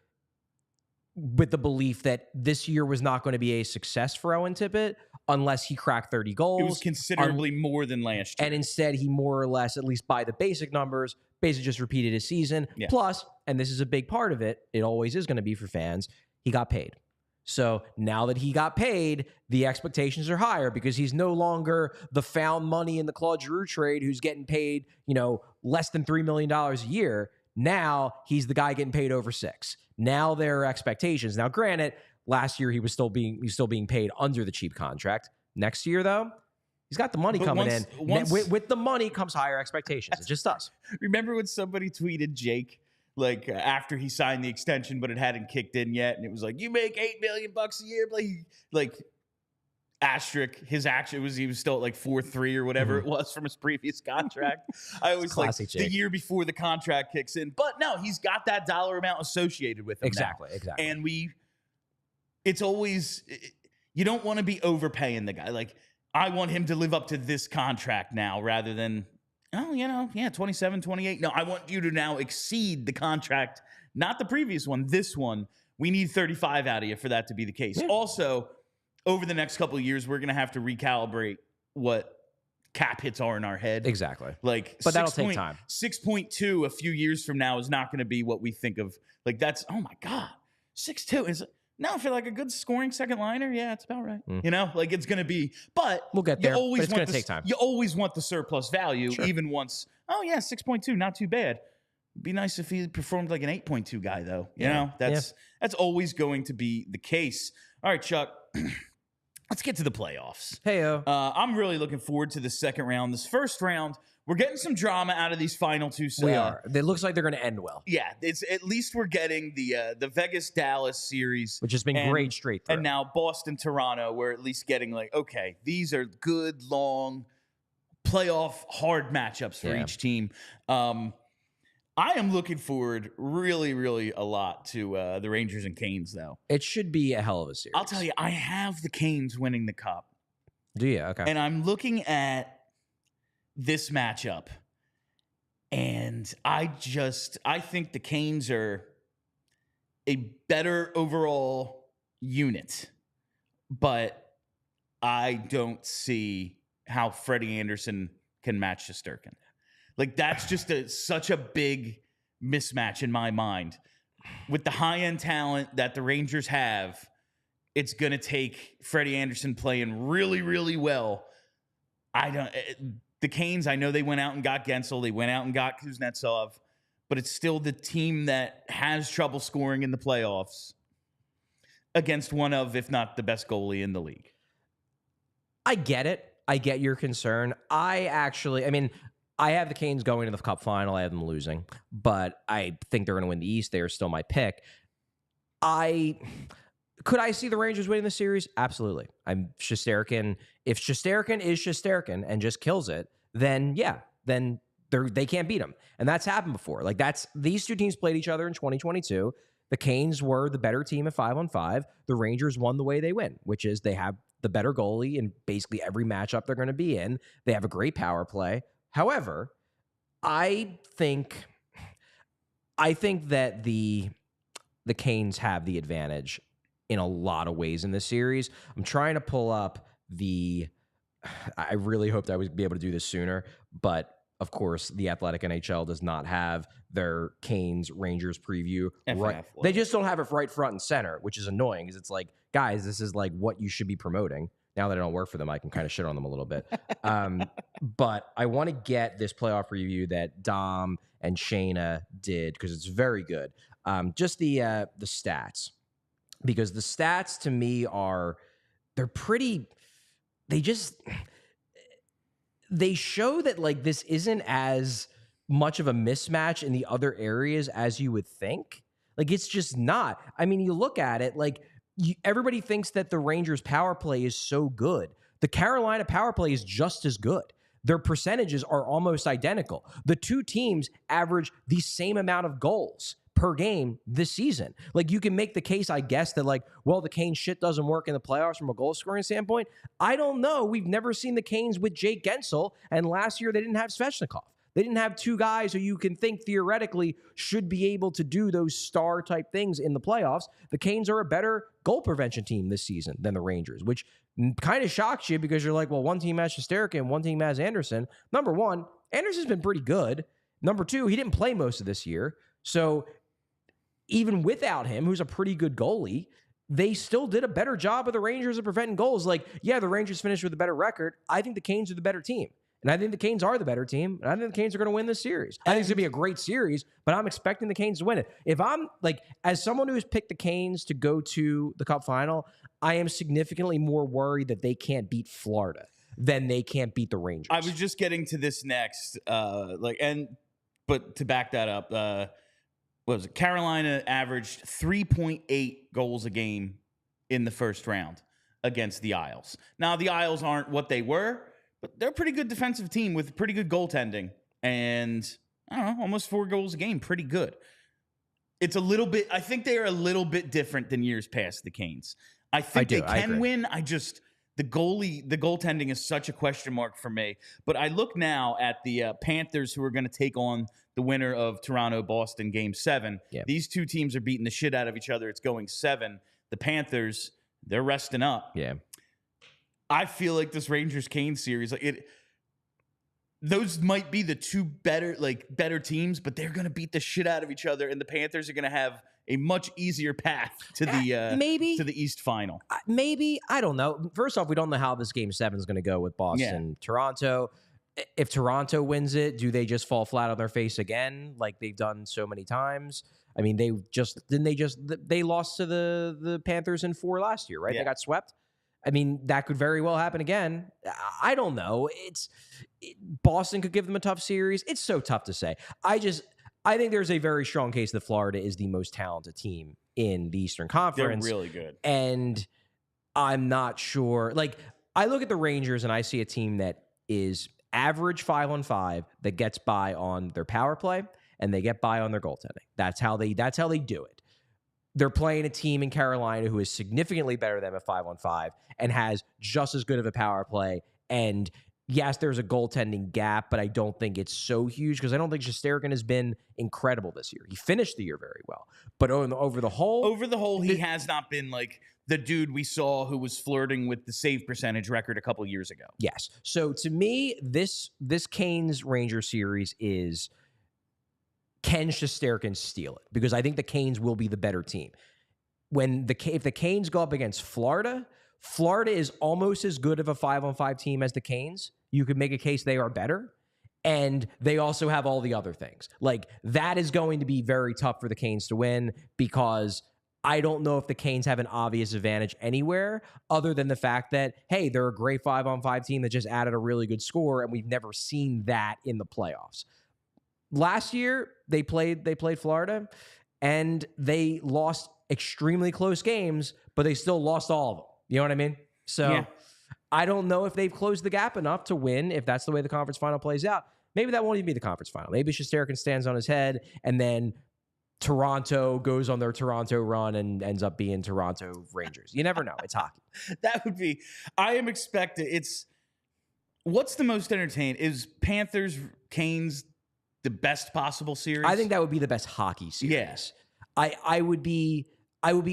Speaker 2: with the belief that this year was not going to be a success for Owen Tippett unless he cracked 30 goals.
Speaker 1: It was considerably more than last year.
Speaker 2: And instead, he more or less, at least by the basic numbers, basically just repeated his season.
Speaker 1: Yeah.
Speaker 2: Plus, and this is a big part of it, it always is going to be for fans, he got paid. So now that he got paid, the expectations are higher because he's no longer the found money in the Claude Giroux trade who's getting paid, less than $3 million a year. Now he's the guy getting paid over $6 million. Now there are expectations. Now, granted, last year he was still being paid under the cheap contract. Next year, though, he's got the money coming in. With the money comes higher expectations. It just does.
Speaker 1: Remember when somebody tweeted Jake, like after he signed the extension, but it hadn't kicked in yet, and it was like, "You make $8 million a year," like asterisk. His action was he was still at like 4.3 or whatever it was from his previous contract. I always like the year before the contract kicks in, but no, he's got that dollar amount associated with him.
Speaker 2: Exactly.
Speaker 1: And it's always, you don't want to be overpaying the guy. Like, I want him to live up to this contract now rather than, 27, 28. No, I want you to now exceed the contract, not the previous one, this one. We need 35 out of you for that to be the case. Yeah. Also, over the next couple of years, we're going to have to recalibrate what cap hits are in our head.
Speaker 2: Exactly.
Speaker 1: But
Speaker 2: that'll take time.
Speaker 1: 6.2 a few years from now is not going to be what we think of. Like, that's, oh my God, 6.2 is... No, for like a good scoring second liner, yeah, it's about right. It's going to be, but
Speaker 2: we'll get there. It's going to take time.
Speaker 1: You always want the surplus value, even once, 6.2, not too bad. It'd be nice if he performed like an 8.2 guy, though. You know, that's always going to be the case. All right, Chuck, let's get to the playoffs.
Speaker 2: Heyo.
Speaker 1: I'm really looking forward to the second round. This first round, we're getting some drama out of these final two.
Speaker 2: We are. It looks like they're going to end well.
Speaker 1: Yeah, it's at least we're getting the Vegas-Dallas series,
Speaker 2: which has been great straight through.
Speaker 1: And now Boston-Toronto, we're at least getting like, okay, these are good, long, playoff, hard matchups for each team. I am looking forward really, really a lot to the Rangers and Canes, though.
Speaker 2: It should be a hell of a series.
Speaker 1: I'll tell you, I have the Canes winning the Cup.
Speaker 2: Do you? Okay.
Speaker 1: And I'm looking at this matchup, and I think the Canes are a better overall unit, but I don't see how Freddie Anderson can match Shesterkin. Like, that's just such a big mismatch in my mind. With the high-end talent that the Rangers have, it's going to take Freddie Anderson playing really, really well. The Canes, I know they went out and got Gensel. They went out and got Kuznetsov. But it's still the team that has trouble scoring in the playoffs against one of, if not the best goalie in the league.
Speaker 2: I get it. I get your concern. I have the Canes going to the Cup final. I have them losing. But I think they're going to win the East. They are still my pick. Could I see the Rangers winning the series? Absolutely. Shesterkin. If Shesterkin is Shesterkin and just kills it, then they can't beat him. And that's happened before. Like, these two teams played each other in 2022. The Canes were the better team at 5-on-5. The Rangers won the way they win, which is they have the better goalie in basically every matchup they're going to be in. They have a great power play. However, I think that the Canes have the advantage in a lot of ways in this series. I'm trying to pull up I really hoped I would be able to do this sooner, but of course, the Athletic NHL does not have their Canes Rangers preview. Right. They just don't have it right front and center, which is annoying because it's like, guys, this is like what you should be promoting. Now that I don't work for them, I can kind of shit on them a little bit. But I want to get this playoff review that Dom and Shayna did because it's very good. Just the stats, because the stats to me they're pretty. They show that like this isn't as much of a mismatch in the other areas as you would think. Like, it's just not. I mean, you look at it like. Everybody thinks that the Rangers' power play is so good. The Carolina power play is just as good. Their percentages are almost identical. The two teams average the same amount of goals per game this season. Like, you can make the case, I guess, that like, well, the Canes shit doesn't work in the playoffs from a goal scoring standpoint. I don't know. We've never seen the Canes with Jake Gensel, and last year they didn't have Svechnikov. They didn't have two guys who you can think theoretically should be able to do those star-type things in the playoffs. The Canes are a better goal prevention team this season than the Rangers, which kind of shocks you because you're like, well, one team has Shesterkin, one team has Anderson. Number one, Anderson's been pretty good. Number two, he didn't play most of this year. So even without him, who's a pretty good goalie, they still did a better job of the Rangers of preventing goals. Like, yeah, the Rangers finished with a better record. I think the Canes are the better team. And I think the Canes are the better team. And I think the Canes are going to win this series. I think it's going to be a great series, but I'm expecting the Canes to win it. If I'm like, as someone who's picked the Canes to go to the Cup final, I am significantly more worried that they can't beat Florida than they can't beat the Rangers.
Speaker 1: I was just getting to this next, but to back that up, what was it? Carolina averaged 3.8 goals a game in the first round against the Isles. Now, the Isles aren't what they were, but they're a pretty good defensive team with pretty good goaltending. And, I don't know, almost 4 goals a game. Pretty good. It's a little bit, I think they are a little bit different than years past, the Canes. I think they can win. The goaltending is such a question mark for me. But I look now at the Panthers, who are going to take on the winner of Toronto-Boston Game 7. Yeah. These two teams are beating the shit out of each other. It's going 7. The Panthers, they're resting up.
Speaker 2: Yeah.
Speaker 1: I feel like this Rangers-Canes series, those might be the two better teams, but they're going to beat the shit out of each other, and the Panthers are going to have a much easier path to the East Final.
Speaker 2: Maybe. I don't know. First off, we don't know how this Game 7 is going to go with Boston, Toronto. If Toronto wins it, do they just fall flat on their face again like they've done so many times? I mean, they lost to the Panthers in 4 last year, right? Yeah. They got swept. I mean, that could very well happen again. I don't know. Boston could give them a tough series. It's so tough to say. I think there's a very strong case that Florida is the most talented team in the Eastern Conference.
Speaker 1: They're really good.
Speaker 2: And I'm not sure. Like, I look at the Rangers and I see a team that is average 5-on-5 that gets by on their power play and they get by on their goaltending. That's how they do it. They're playing a team in Carolina who is significantly better than them at 5-on-5 and has just as good of a power play. And yes, there's a goaltending gap, but I don't think it's so huge because I don't think Shesterkin has been incredible this year. He finished the year very well, but over the whole,
Speaker 1: he has not been like the dude we saw who was flirting with the save percentage record a couple years ago.
Speaker 2: Yes. So to me, this Canes Ranger series is, can Shesterkin steal it? Because I think the Canes will be the better team. If the Canes go up against Florida is almost as good of a 5-on-5 team as the Canes. You could make a case they are better. And they also have all the other things. Like, that is going to be very tough for the Canes to win because I don't know if the Canes have an obvious advantage anywhere other than the fact that, hey, they're a great 5-on-5 team that just added a really good score, and we've never seen that in the playoffs. Last year, they played Florida, and they lost extremely close games, but they still lost all of them. You know what I mean? So yeah. I don't know if they've closed the gap enough to win if that's the way the conference final plays out. Maybe that won't even be the conference final. Maybe Shesterkin stands on his head, and then Toronto goes on their Toronto run and ends up being Toronto Rangers. You never know. It's hockey.
Speaker 1: That would be... I am expecting... What's the most entertaining? Is Panthers, Canes... the best possible series?
Speaker 2: I think that would be the best hockey series.
Speaker 1: Yes.
Speaker 2: I would be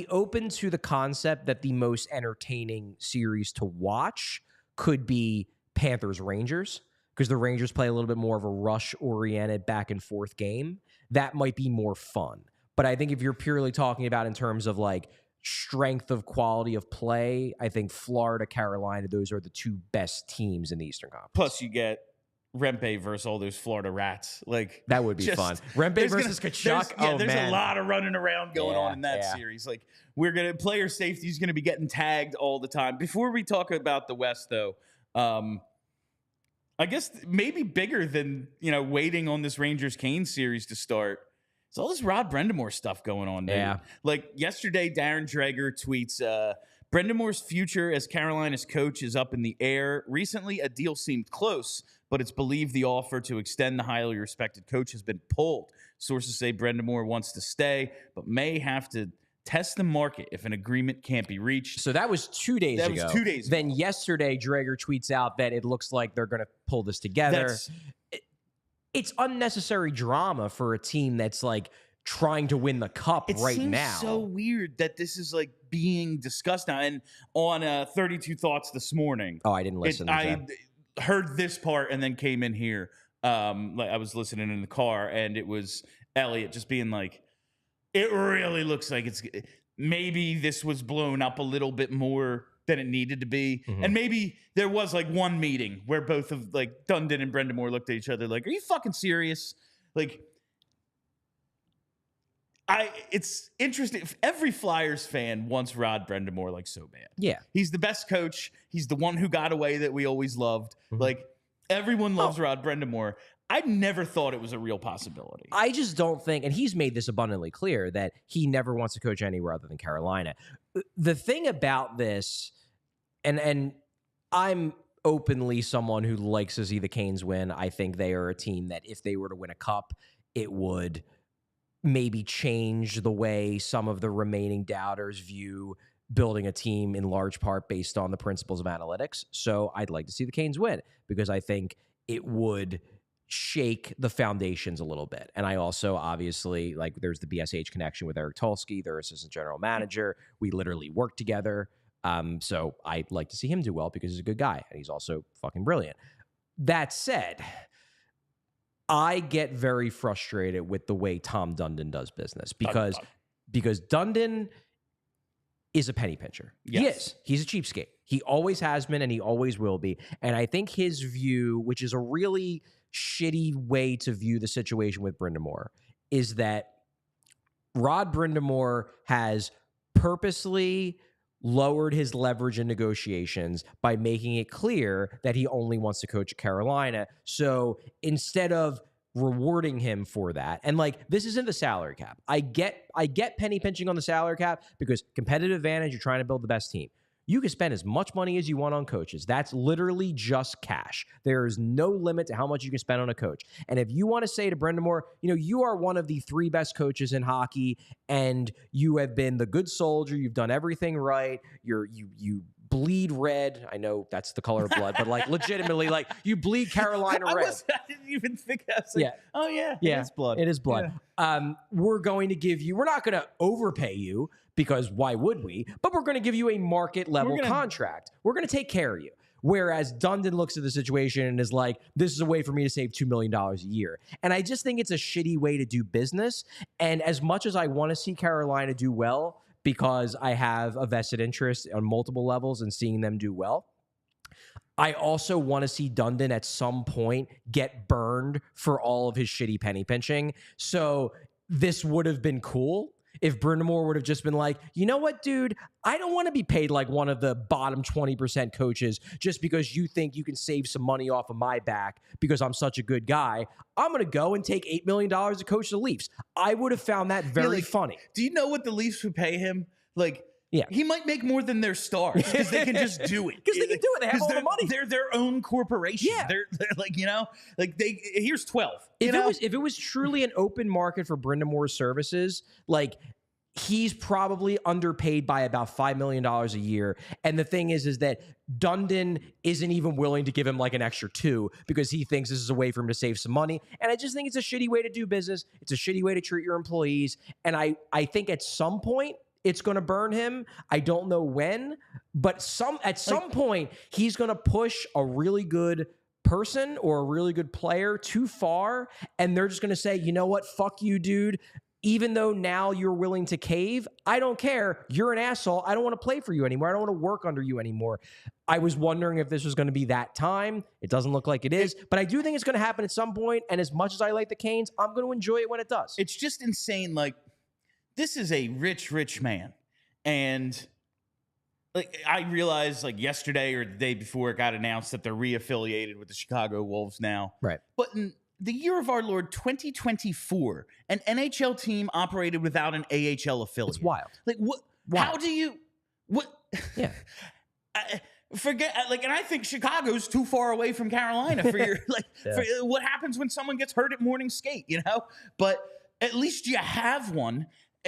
Speaker 2: open to the concept that the most entertaining series to watch could be Panthers Rangers, because the Rangers play a little bit more of a rush-oriented back-and-forth game. That might be more fun. But I think if you're purely talking about in terms of like strength of quality of play, I think Florida, Carolina, those are the two best teams in the Eastern Conference.
Speaker 1: Plus you get Rempe versus all those Florida rats. Like,
Speaker 2: that would be fun. Rempe versus Tkachuk.
Speaker 1: There's a lot of running around going on in that series. Like, player safety is gonna be getting tagged all the time. Before we talk about the West, though, I guess maybe bigger than waiting on this Rangers Canes series to start. It's all this Rod Brind'Amour stuff going on there.
Speaker 2: Yeah.
Speaker 1: Like yesterday, Darren Dreger tweets, Brind'Amour's future as Carolina's coach is up in the air. Recently, a deal seemed close, but it's believed the offer to extend the highly respected coach has been pulled. Sources say Brind'Amour wants to stay, but may have to test the market if an agreement can't be reached.
Speaker 2: So that was 2 days ago.
Speaker 1: That was 2 days ago.
Speaker 2: Then yesterday, Dreger tweets out that it looks like they're going to pull this together. It's unnecessary drama for a team that's like trying to win the cup right now.
Speaker 1: It seems so weird that this is like being discussed now. And on 32 Thoughts this morning.
Speaker 2: Oh, I didn't listen to that.
Speaker 1: I heard this part and then came in here. Like I was listening in the car, and it was Elliot just being like, it really looks like maybe this was blown up a little bit more than it needed to be. Mm-hmm. And maybe there was like one meeting where both of like Dundon and Brind'Amour looked at each other like, are you fucking serious? Like, it's interesting. If every Flyers fan wants Rod Brind'Amour like so bad.
Speaker 2: Yeah.
Speaker 1: He's the best coach. He's the one who got away that we always loved. Mm-hmm. Like, everyone loves Rod Brind'Amour. I never thought it was a real possibility.
Speaker 2: I just don't think, and he's made this abundantly clear, that he never wants to coach anywhere other than Carolina. The thing about this, and I'm openly someone who likes to see the Canes win. I think they are a team that if they were to win a cup, it would maybe change the way some of the remaining doubters view building a team, in large part based on the principles of analytics. So I'd like to see the Canes win because I think it would shake the foundations a little bit. And I also, obviously, like, there's the BSH connection with Eric Tulsky, their assistant general manager. We literally work together. So I'd like to see him do well because he's a good guy and he's also fucking brilliant. That said, I get very frustrated with the way Tom Dundon does business because Dundon is a penny pincher. Yes. He is. He's a cheapskate. He always has been and he always will be. And I think his view, which is a really shitty way to view the situation with Brind'Amour, is that Rod Brind'Amour has purposely lowered his leverage in negotiations by making it clear that he only wants to coach at Carolina. So instead of rewarding him for that, and like, this isn't the salary cap. I get penny pinching on the salary cap because competitive advantage, you're trying to build the best team. You can spend as much money as you want on coaches. That's literally just cash. There is no limit to how much you can spend on a coach. And if you want to say to Brind'Amour, you are one of the 3 best coaches in hockey, and you have been the good soldier. You've done everything right. You bleed red. I know that's the color of blood, but like legitimately, like you bleed Carolina red.
Speaker 1: I didn't even think I was like, oh yeah, it is blood.
Speaker 2: It is blood. Yeah. We're going to give you, we're not going to overpay you because why would we? But we're going to give you a market level contract. We're going to take care of you. Whereas Dundon looks at the situation and is like, this is a way for me to save $2 million a year. And I just think it's a shitty way to do business. And as much as I want to see Carolina do well, because I have a vested interest on multiple levels in seeing them do well, I also want to see Dundon at some point get burned for all of his shitty penny pinching. So this would have been cool if Brind'Amour would have just been like, you know what, dude, I don't want to be paid like one of the bottom 20% coaches just because you think you can save some money off of my back because I'm such a good guy. I'm going to go and take $8 million to coach the Leafs. I would have found that very funny.
Speaker 1: Do you know what the Leafs would pay him? Like,
Speaker 2: yeah,
Speaker 1: he might make more than their stars because they can just do it.
Speaker 2: Because they can do it. They have all the money.
Speaker 1: They're their own corporation.
Speaker 2: Yeah.
Speaker 1: They're like, here's 12.
Speaker 2: If it was truly an open market for Brind'Amour's services, like, he's probably underpaid by about $5 million a year. And the thing is that Dundon isn't even willing to give him like an extra 2 because he thinks this is a way for him to save some money. And I just think it's a shitty way to do business. It's a shitty way to treat your employees. And I think at some point it's going to burn him. I don't know when, but at some point he's going to push a really good person or a really good player too far. And they're just going to say, you know what? Fuck you, dude. Even though now you're willing to cave, I don't care. You're an asshole. I don't want to play for you anymore. I don't want to work under you anymore. I was wondering if this was going to be that time. It doesn't look like it is, but I do think it's going to happen at some point. And as much as I like the Canes, I'm going to enjoy it when it does.
Speaker 1: It's just insane. Like, this is a rich man. And like, I realized like yesterday or the day before it got announced that they're reaffiliated with the Chicago Wolves now.
Speaker 2: Right.
Speaker 1: But in the year of our Lord 2024, an NHL team operated without an AHL affiliate.
Speaker 2: It's wild.
Speaker 1: Like, what?
Speaker 2: Wild.
Speaker 1: How do you? What?
Speaker 2: Yeah.
Speaker 1: Forget. Like, and I think Chicago's too far away from Carolina for your like.
Speaker 2: Yeah.
Speaker 1: For what happens when someone gets hurt at morning skate? But at least you have one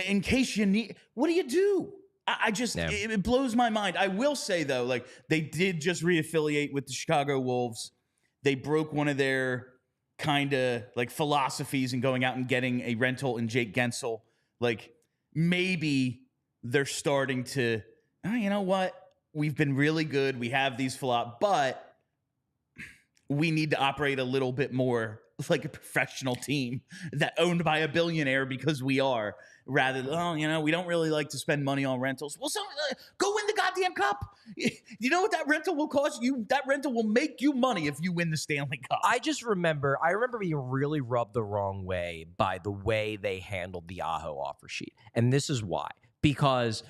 Speaker 1: in case you need. What do you do? I just it blows my mind. I will say though, like, they did just reaffiliate with the Chicago Wolves. They broke one of their kind of like philosophies and going out and getting a rental in Jake Gensel. Like, maybe they're starting to, you know what? We've been really good. We have these but we need to operate a little bit more like a professional team that owned by a billionaire because we are, rather than, we don't really like to spend money on rentals. Well, go win the goddamn cup. You know what that rental will cost you? That rental will make you money if you win the Stanley Cup.
Speaker 2: I remember being really rubbed the wrong way by the way they handled the Aho offer sheet. And this is why. Because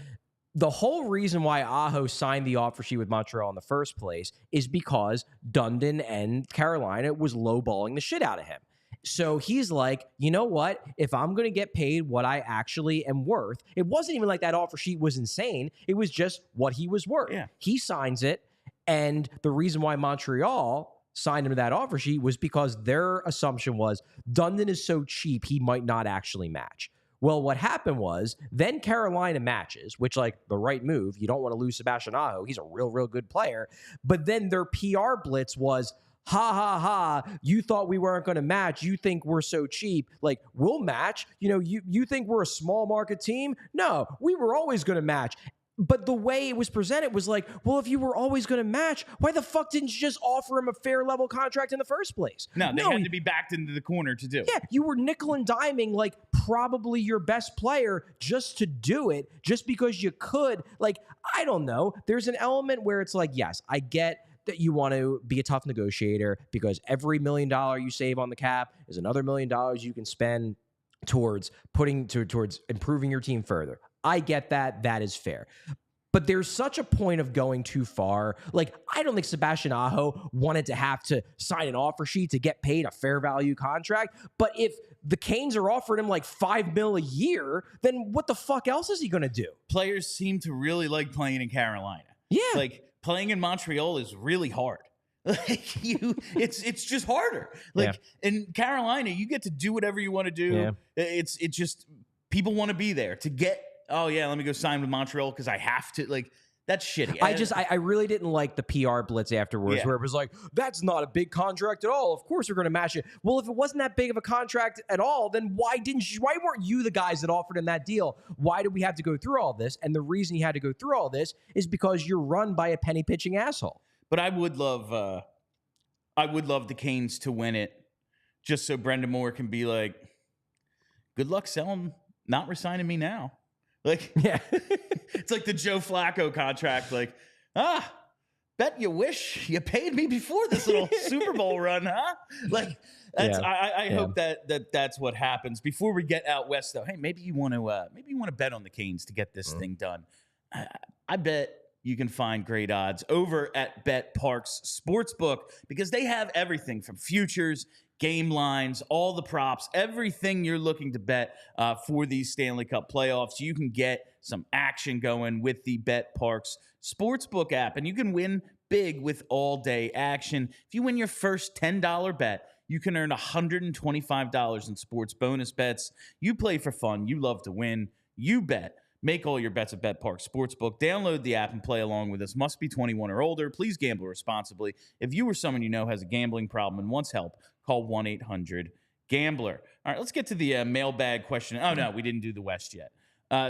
Speaker 2: the whole reason why Aho signed the offer sheet with Montreal in the first place is because Dundon and Carolina was lowballing the shit out of him. So he's like, you know what? If I'm going to get paid what I actually am worth, it wasn't even like that offer sheet was insane. It was just what he was worth.
Speaker 1: Yeah.
Speaker 2: He signs it. And the reason why Montreal signed him to that offer sheet was because their assumption was Dundon is so cheap, he might not actually match. Well, what happened was then Carolina matches, which, like, the right move. You don't want to lose Sebastian Aho. He's a real good player. But then their PR blitz was, ha, ha, ha, you thought we weren't going to match. You think we're so cheap. Like, we'll match. You think we're a small market team? No, we were always going to match. But the way it was presented was like, well, if you were always going to match, why the fuck didn't you just offer him a fair level contract in the first place?
Speaker 1: No, they had to be backed into the corner to do it.
Speaker 2: Yeah, you were nickel and diming like probably your best player just to do it, just because you could. Like, I don't know. There's an element where it's like, yes, I get that you want to be a tough negotiator because every $1 million you save on the cap is another $1 million you can spend towards improving your team further. I get that. That is fair. but there's such a point of going too far. Like, I don't think Sebastian Aho wanted to have to sign an offer sheet to get paid a fair value contract. But if the Canes are offering him like $5 million a year, then what the fuck else is he going to do?
Speaker 1: Players seem to really like playing in Carolina.
Speaker 2: Yeah.
Speaker 1: Like, playing in Montreal is really hard. Like, it's just harder. Like, in Carolina, you get to do whatever you want to do.
Speaker 2: Yeah.
Speaker 1: It's just people want to be there to get, oh yeah, let me go sign with Montreal because I have to. Like, that's shitty.
Speaker 2: I really didn't like the PR blitz afterwards where it was like, that's not a big contract at all. Of course we're going to match it. Well, if it wasn't that big of a contract at all, then why weren't you the guys that offered him that deal? Why did we have to go through all this? And the reason you had to go through all this is because you're run by a penny pitching asshole.
Speaker 1: But I would love the Canes to win it, just so Brind'Amour can be like, "Good luck selling, not resigning me now." Like, it's like the Joe Flacco contract. Like, bet you wish you paid me before this little Super Bowl run, huh? Like, that's I hope that's what happens. Before we get out west, though, hey, maybe you want to bet on the Canes to get this thing done. I bet you can find great odds over at BetParx Sportsbook because they have everything from futures, game lines, all the props, everything you're looking to bet for these Stanley Cup playoffs. You can get some action going with the BetParx Sportsbook app, and you can win big with all-day action. If you win your first $10 bet, you can earn $125 in sports bonus bets. You play for fun. You love to win. You bet. Make all your bets at BetParx Sportsbook. Download the app and play along with us. Must be 21 or older. Please gamble responsibly. If you or someone you know has a gambling problem and wants help, call 1-800-GAMBLER. All right, let's get to the mailbag question. Oh, no, we didn't do the West yet.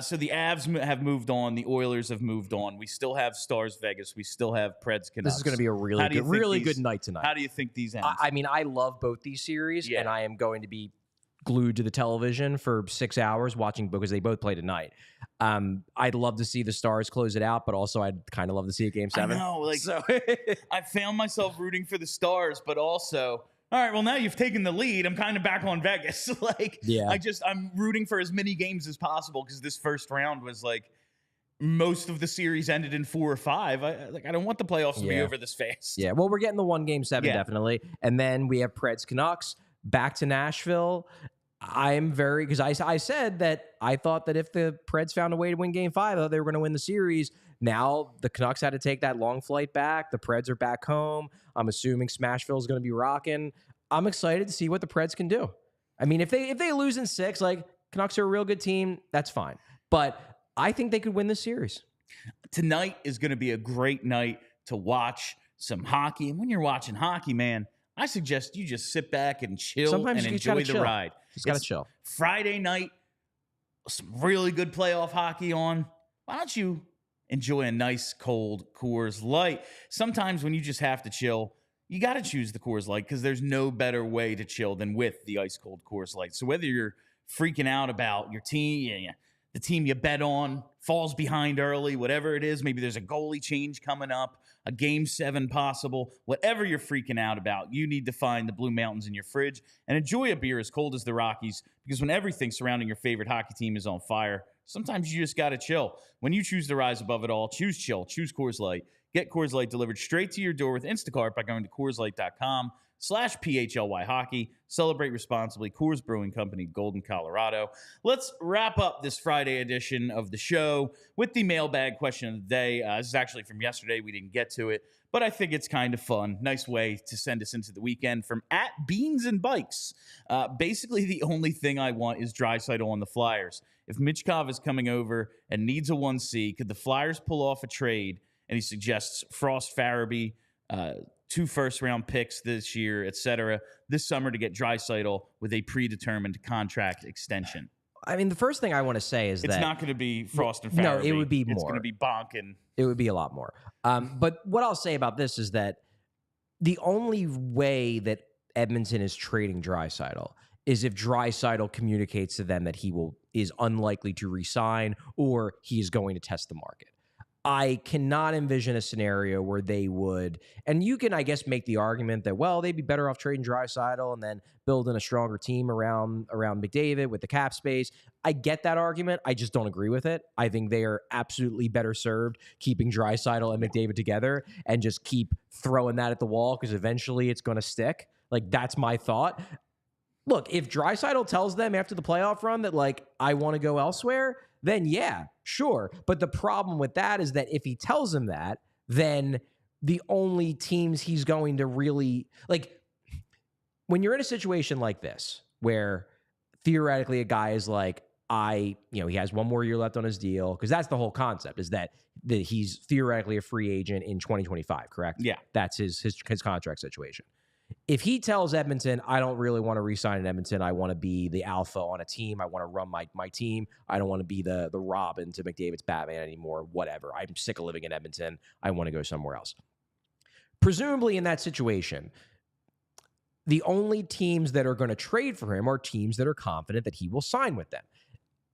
Speaker 1: So the Avs have moved on. The Oilers have moved on. We still have Stars Vegas. We still have Preds Canucks.
Speaker 2: This is going to be a really good night tonight.
Speaker 1: How do you think these end?
Speaker 2: I mean, I love both these series, and I am going to be glued to the television for 6 hours watching because they both play tonight. I'd love to see the Stars close it out, but also I'd kind of love to see a Game 7.
Speaker 1: I know, like, so I found myself rooting for the Stars, but also, all right, well, now you've taken the lead. I'm kind of back on Vegas. Like, I'm rooting for as many games as possible because this first round was like most of the series ended in 4 or 5. I don't want the playoffs to be over this fast.
Speaker 2: Yeah, well, we're getting the 1 Game 7 definitely, and then we have Preds Canucks back to Nashville. I'm very, because I said that I thought that if the Preds found a way to win Game 5, they were going to win the series. Now the Canucks had to take that long flight back. The Preds are back home. I'm assuming Smashville is going to be rocking. I'm excited to see what the Preds can do. I mean, if they lose in 6, like, Canucks are a real good team, that's fine. But I think they could win this series.
Speaker 1: Tonight is going to be a great night to watch some hockey. And when you're watching hockey, man, I suggest you just sit back and chill and enjoy the ride.
Speaker 2: Just gotta chill.
Speaker 1: Friday night, some really good playoff hockey on. Why don't you enjoy a nice cold Coors Light? Sometimes when you just have to chill, you got to choose the Coors Light because there's no better way to chill than with the ice cold Coors Light. So whether you're freaking out about your team, the team you bet on falls behind early, whatever it is, maybe there's a goalie change coming up, a Game 7 possible, whatever you're freaking out about, you need to find the Blue Mountains in your fridge and enjoy a beer as cold as the Rockies, because when everything surrounding your favorite hockey team is on fire, sometimes you just got to chill. When you choose to rise above it all, choose chill, choose Coors Light. Get Coors Light delivered straight to your door with Instacart by going to CoorsLight.com/PHLY hockey. Celebrate responsibly. Coors Brewing Company, Golden, Colorado. Let's wrap up this Friday edition of the show with the mailbag question of the day. This is actually from yesterday. We didn't get to it, but I think it's kind of fun. Nice way to send us into the weekend from @Beans&Bikes. Basically, the only thing I want is Draisaitl on the Flyers. If Michkov is coming over and needs a 1C, could the Flyers pull off a trade? And he suggests Frost Farabee, 2 first-round picks this year, etc., this summer to get Draisaitl with a predetermined contract extension.
Speaker 2: I mean, the first thing I want to say is
Speaker 1: it's not going to be Frost and Farabee.
Speaker 2: No, it would be more.
Speaker 1: It's going to be Bonk and...
Speaker 2: It would be a lot more. But what I'll say about this is that the only way that Edmonton is trading Draisaitl is if Draisaitl communicates to them that he is unlikely to resign or he is going to test the market. I cannot envision a scenario where they would, and you can, I guess, make the argument that, well, they'd be better off trading Draisaitl and then building a stronger team around McDavid with the cap space. I get that argument. I just don't agree with it. I think they are absolutely better served keeping Draisaitl and McDavid together and just keep throwing that at the wall because eventually it's going to stick. Like, that's my thought. Look, if Draisaitl tells them after the playoff run that, like, I want to go elsewhere, then yeah, sure. But the problem with that is that if he tells them that, then the only teams he's going to really, like, when you're in a situation like this, where theoretically a guy is like, he has one more year left on his deal, because that's the whole concept, is that he's theoretically a free agent in 2025, correct?
Speaker 1: Yeah.
Speaker 2: That's his contract situation. If he tells Edmonton, I don't really want to re-sign in Edmonton, I want to be the alpha on a team, I want to run my team, I don't want to be the Robin to McDavid's Batman anymore, whatever. I'm sick of living in Edmonton, I want to go somewhere else. Presumably in that situation, the only teams that are going to trade for him are teams that are confident that he will sign with them.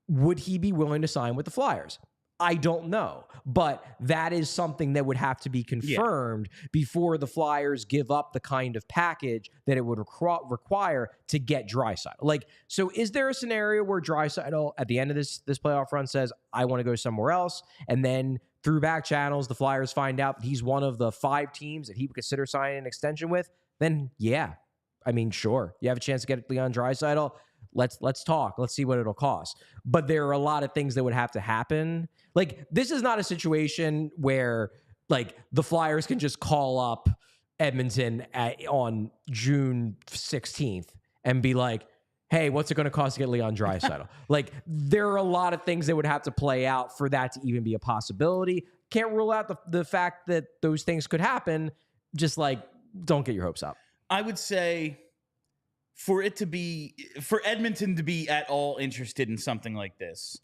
Speaker 2: Would he be willing to sign with the Flyers? I don't know, but that is something that would have to be confirmed before the Flyers give up the kind of package that it would require to get Draisaitl. Like, so is there a scenario where Draisaitl at the end of this playoff run says, I want to go somewhere else, and then through back channels, the Flyers find out that he's one of the 5 teams that he would consider signing an extension with? Then yeah, I mean, sure, you have a chance to get Leon Draisaitl. Let's talk. Let's see what it'll cost. But there are a lot of things that would have to happen. Like, this is not a situation where, like, the Flyers can just call up Edmonton on June 16th and be like, hey, what's it going to cost to get Leon Draisaitl? Like, there are a lot of things that would have to play out for that to even be a possibility. Can't rule out the fact that those things could happen. Just, like, don't get your hopes up.
Speaker 1: I would say for Edmonton to be at all interested in something like this,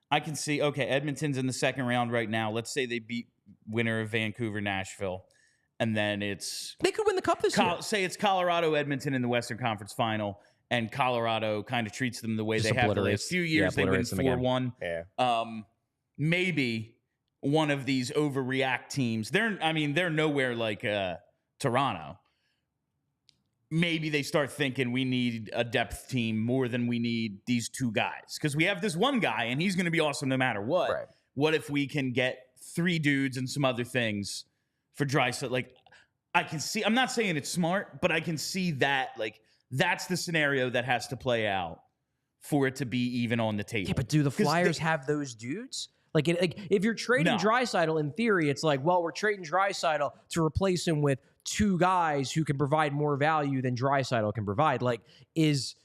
Speaker 1: I can see, okay, Edmonton's in the second round right now. Let's say they beat winner of Vancouver, Nashville, and then
Speaker 2: they could win the cup this year.
Speaker 1: Say it's Colorado, Edmonton in the Western Conference Final, and Colorado kind of treats them the way they have the last few years. They win 4-1.
Speaker 2: Yeah.
Speaker 1: Maybe one of these overreact teams. They're nowhere like Toronto. Maybe they start thinking we need a depth team more than we need these 2 guys. Because we have this one guy, and he's going to be awesome no matter what.
Speaker 2: Right.
Speaker 1: What if we can get 3 dudes and some other things for Draisaitl? Like, I can see, I'm not saying it's smart, but I can see that, like, that's the scenario that has to play out for it to be even on the table.
Speaker 2: Yeah, but do the Flyers have those dudes? Like, if you're trading Draisaitl, in theory, it's like, well, we're trading Draisaitl to replace him with 2 guys who can provide more value than Draisaitl can provide. Like, is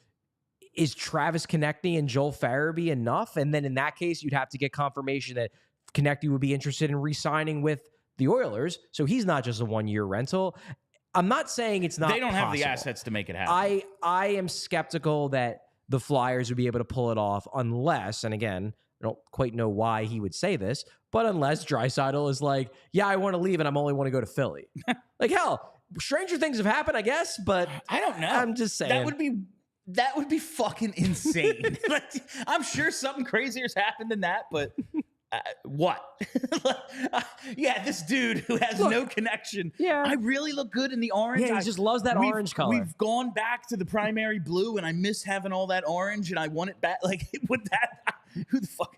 Speaker 2: Travis Konechny and Joel Farabee enough? And then in that case, you'd have to get confirmation that Konechny would be interested in re-signing with the Oilers, so he's not just a 1-year rental. I'm not saying it's not.
Speaker 1: They don't
Speaker 2: possible.
Speaker 1: have the assets to make it happen.
Speaker 2: I am skeptical that the Flyers would be able to pull it off unless, and again, I don't quite know why he would say this, but unless Draisaitl is like, yeah, I want to leave and I only want to go to Philly. Like, hell, stranger things have happened, I guess, but
Speaker 1: I don't know.
Speaker 2: I'm just saying.
Speaker 1: That would be fucking insane. Like, I'm sure something crazier has happened than that, but what? Yeah, this dude who has no connection. Yeah, I really look good in the orange.
Speaker 2: Yeah, he just loves that orange color.
Speaker 1: We've gone back to the primary blue, and I miss having all that orange, and I want it back. Like, would that? Who the fuck?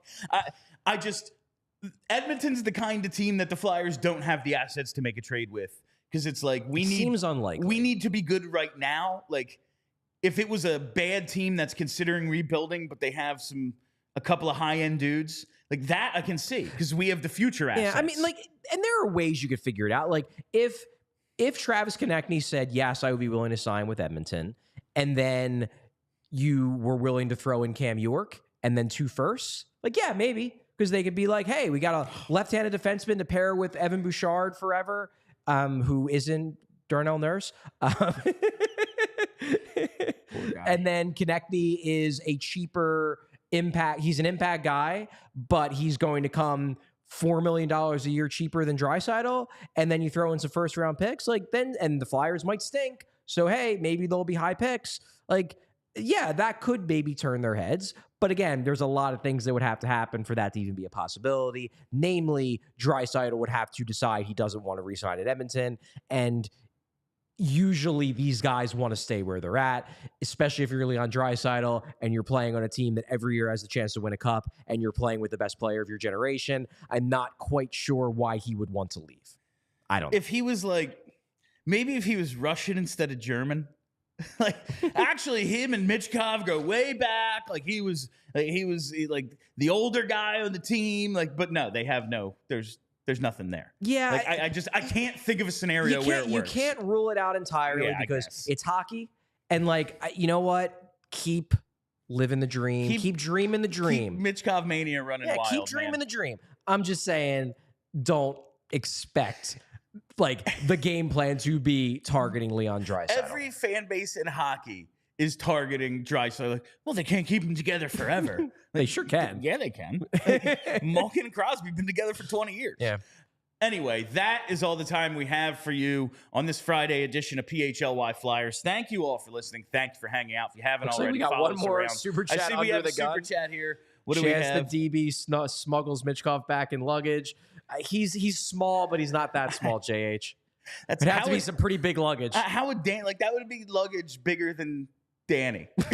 Speaker 1: Edmonton's the kind of team that the Flyers don't have the assets to make a trade with, because it's like
Speaker 2: seems unlikely.
Speaker 1: We need to be good right now. Like, if it was a bad team that's considering rebuilding, but they have a couple of high-end dudes. Like, that I can see, because we have the future assets.
Speaker 2: Yeah, I mean, like, and there are ways you could figure it out. Like, if Travis Konechny said, yes, I would be willing to sign with Edmonton, and then you were willing to throw in Cam York and then 2 firsts, like, yeah, maybe, because they could be like, hey, we got a left-handed defenseman to pair with Evan Bouchard forever, who isn't Darnell Nurse. And then Konechny is a cheaper impact. He's an impact guy, but he's going to come $4 million a year cheaper than Draisaitl. And then you throw in some first round picks, like, then, and the Flyers might stink. So, hey, maybe there'll be high picks. Like, yeah, that could maybe turn their heads. But again, there's a lot of things that would have to happen for that to even be a possibility. Namely, Draisaitl would have to decide he doesn't want to re-sign at Edmonton. And usually these guys want to stay where they're at, especially if you're Leon Draisaitl and you're playing on a team that every year has the chance to win a cup and you're playing with the best player of your generation. I'm not quite sure why he would want to leave. I don't know.
Speaker 1: If he was like, maybe if he was Russian instead of German. Like, actually, him and Michkov go way back. Like he was like the older guy on the team. Like, but no, they have there's nothing there.
Speaker 2: Yeah,
Speaker 1: like, I can't think of a scenario where it works.
Speaker 2: You can't rule it out entirely because it's hockey. And like, you know what? Keep living the dream. Keep dreaming the dream.
Speaker 1: Keep Michkov-mania running wild.
Speaker 2: Keep dreaming the dream. I'm just saying, don't expect like the game plan to be targeting Leon Draisaitl.
Speaker 1: Every fan base in hockey is targeting Draisaitl. Like, well, they can't keep them together forever.
Speaker 2: They sure can.
Speaker 1: Yeah, they can. Malkin and Crosby have been together for 20 years.
Speaker 2: Yeah.
Speaker 1: Anyway, that is all the time we have for you on this Friday edition of PHLY Flyers. Thank you all for listening. Thank you for hanging out. If you haven't already,
Speaker 2: we got one more super chat.
Speaker 1: I see we have a super chat here. What do we
Speaker 2: Chance
Speaker 1: have?
Speaker 2: The DB smuggles Michkov back in luggage. He's small, but he's not that small, JH. It has to be some pretty big luggage.
Speaker 1: How would Dan, like that would be luggage bigger than Danny. All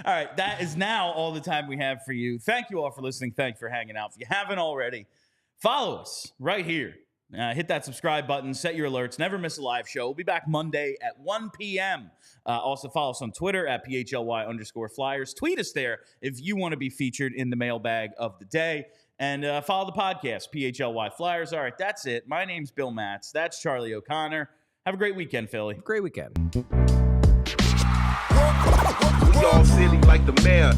Speaker 1: right, that is now all the time we have for you. Thank you all for listening. Thank you for hanging out. If you haven't already, follow us right here. Hit that subscribe button, set your alerts, never miss a live show. We'll be back Monday at 1 p.m. Also follow us on Twitter at PHLY_Flyers. Tweet us there if you want to be featured in the mailbag of the day. And follow the podcast, PHLY Flyers. All right, that's it. My name's Bill Matz. That's Charlie O'Connor. Have a great weekend, Philly.
Speaker 2: Great weekend.
Speaker 3: We all silly like the mayor.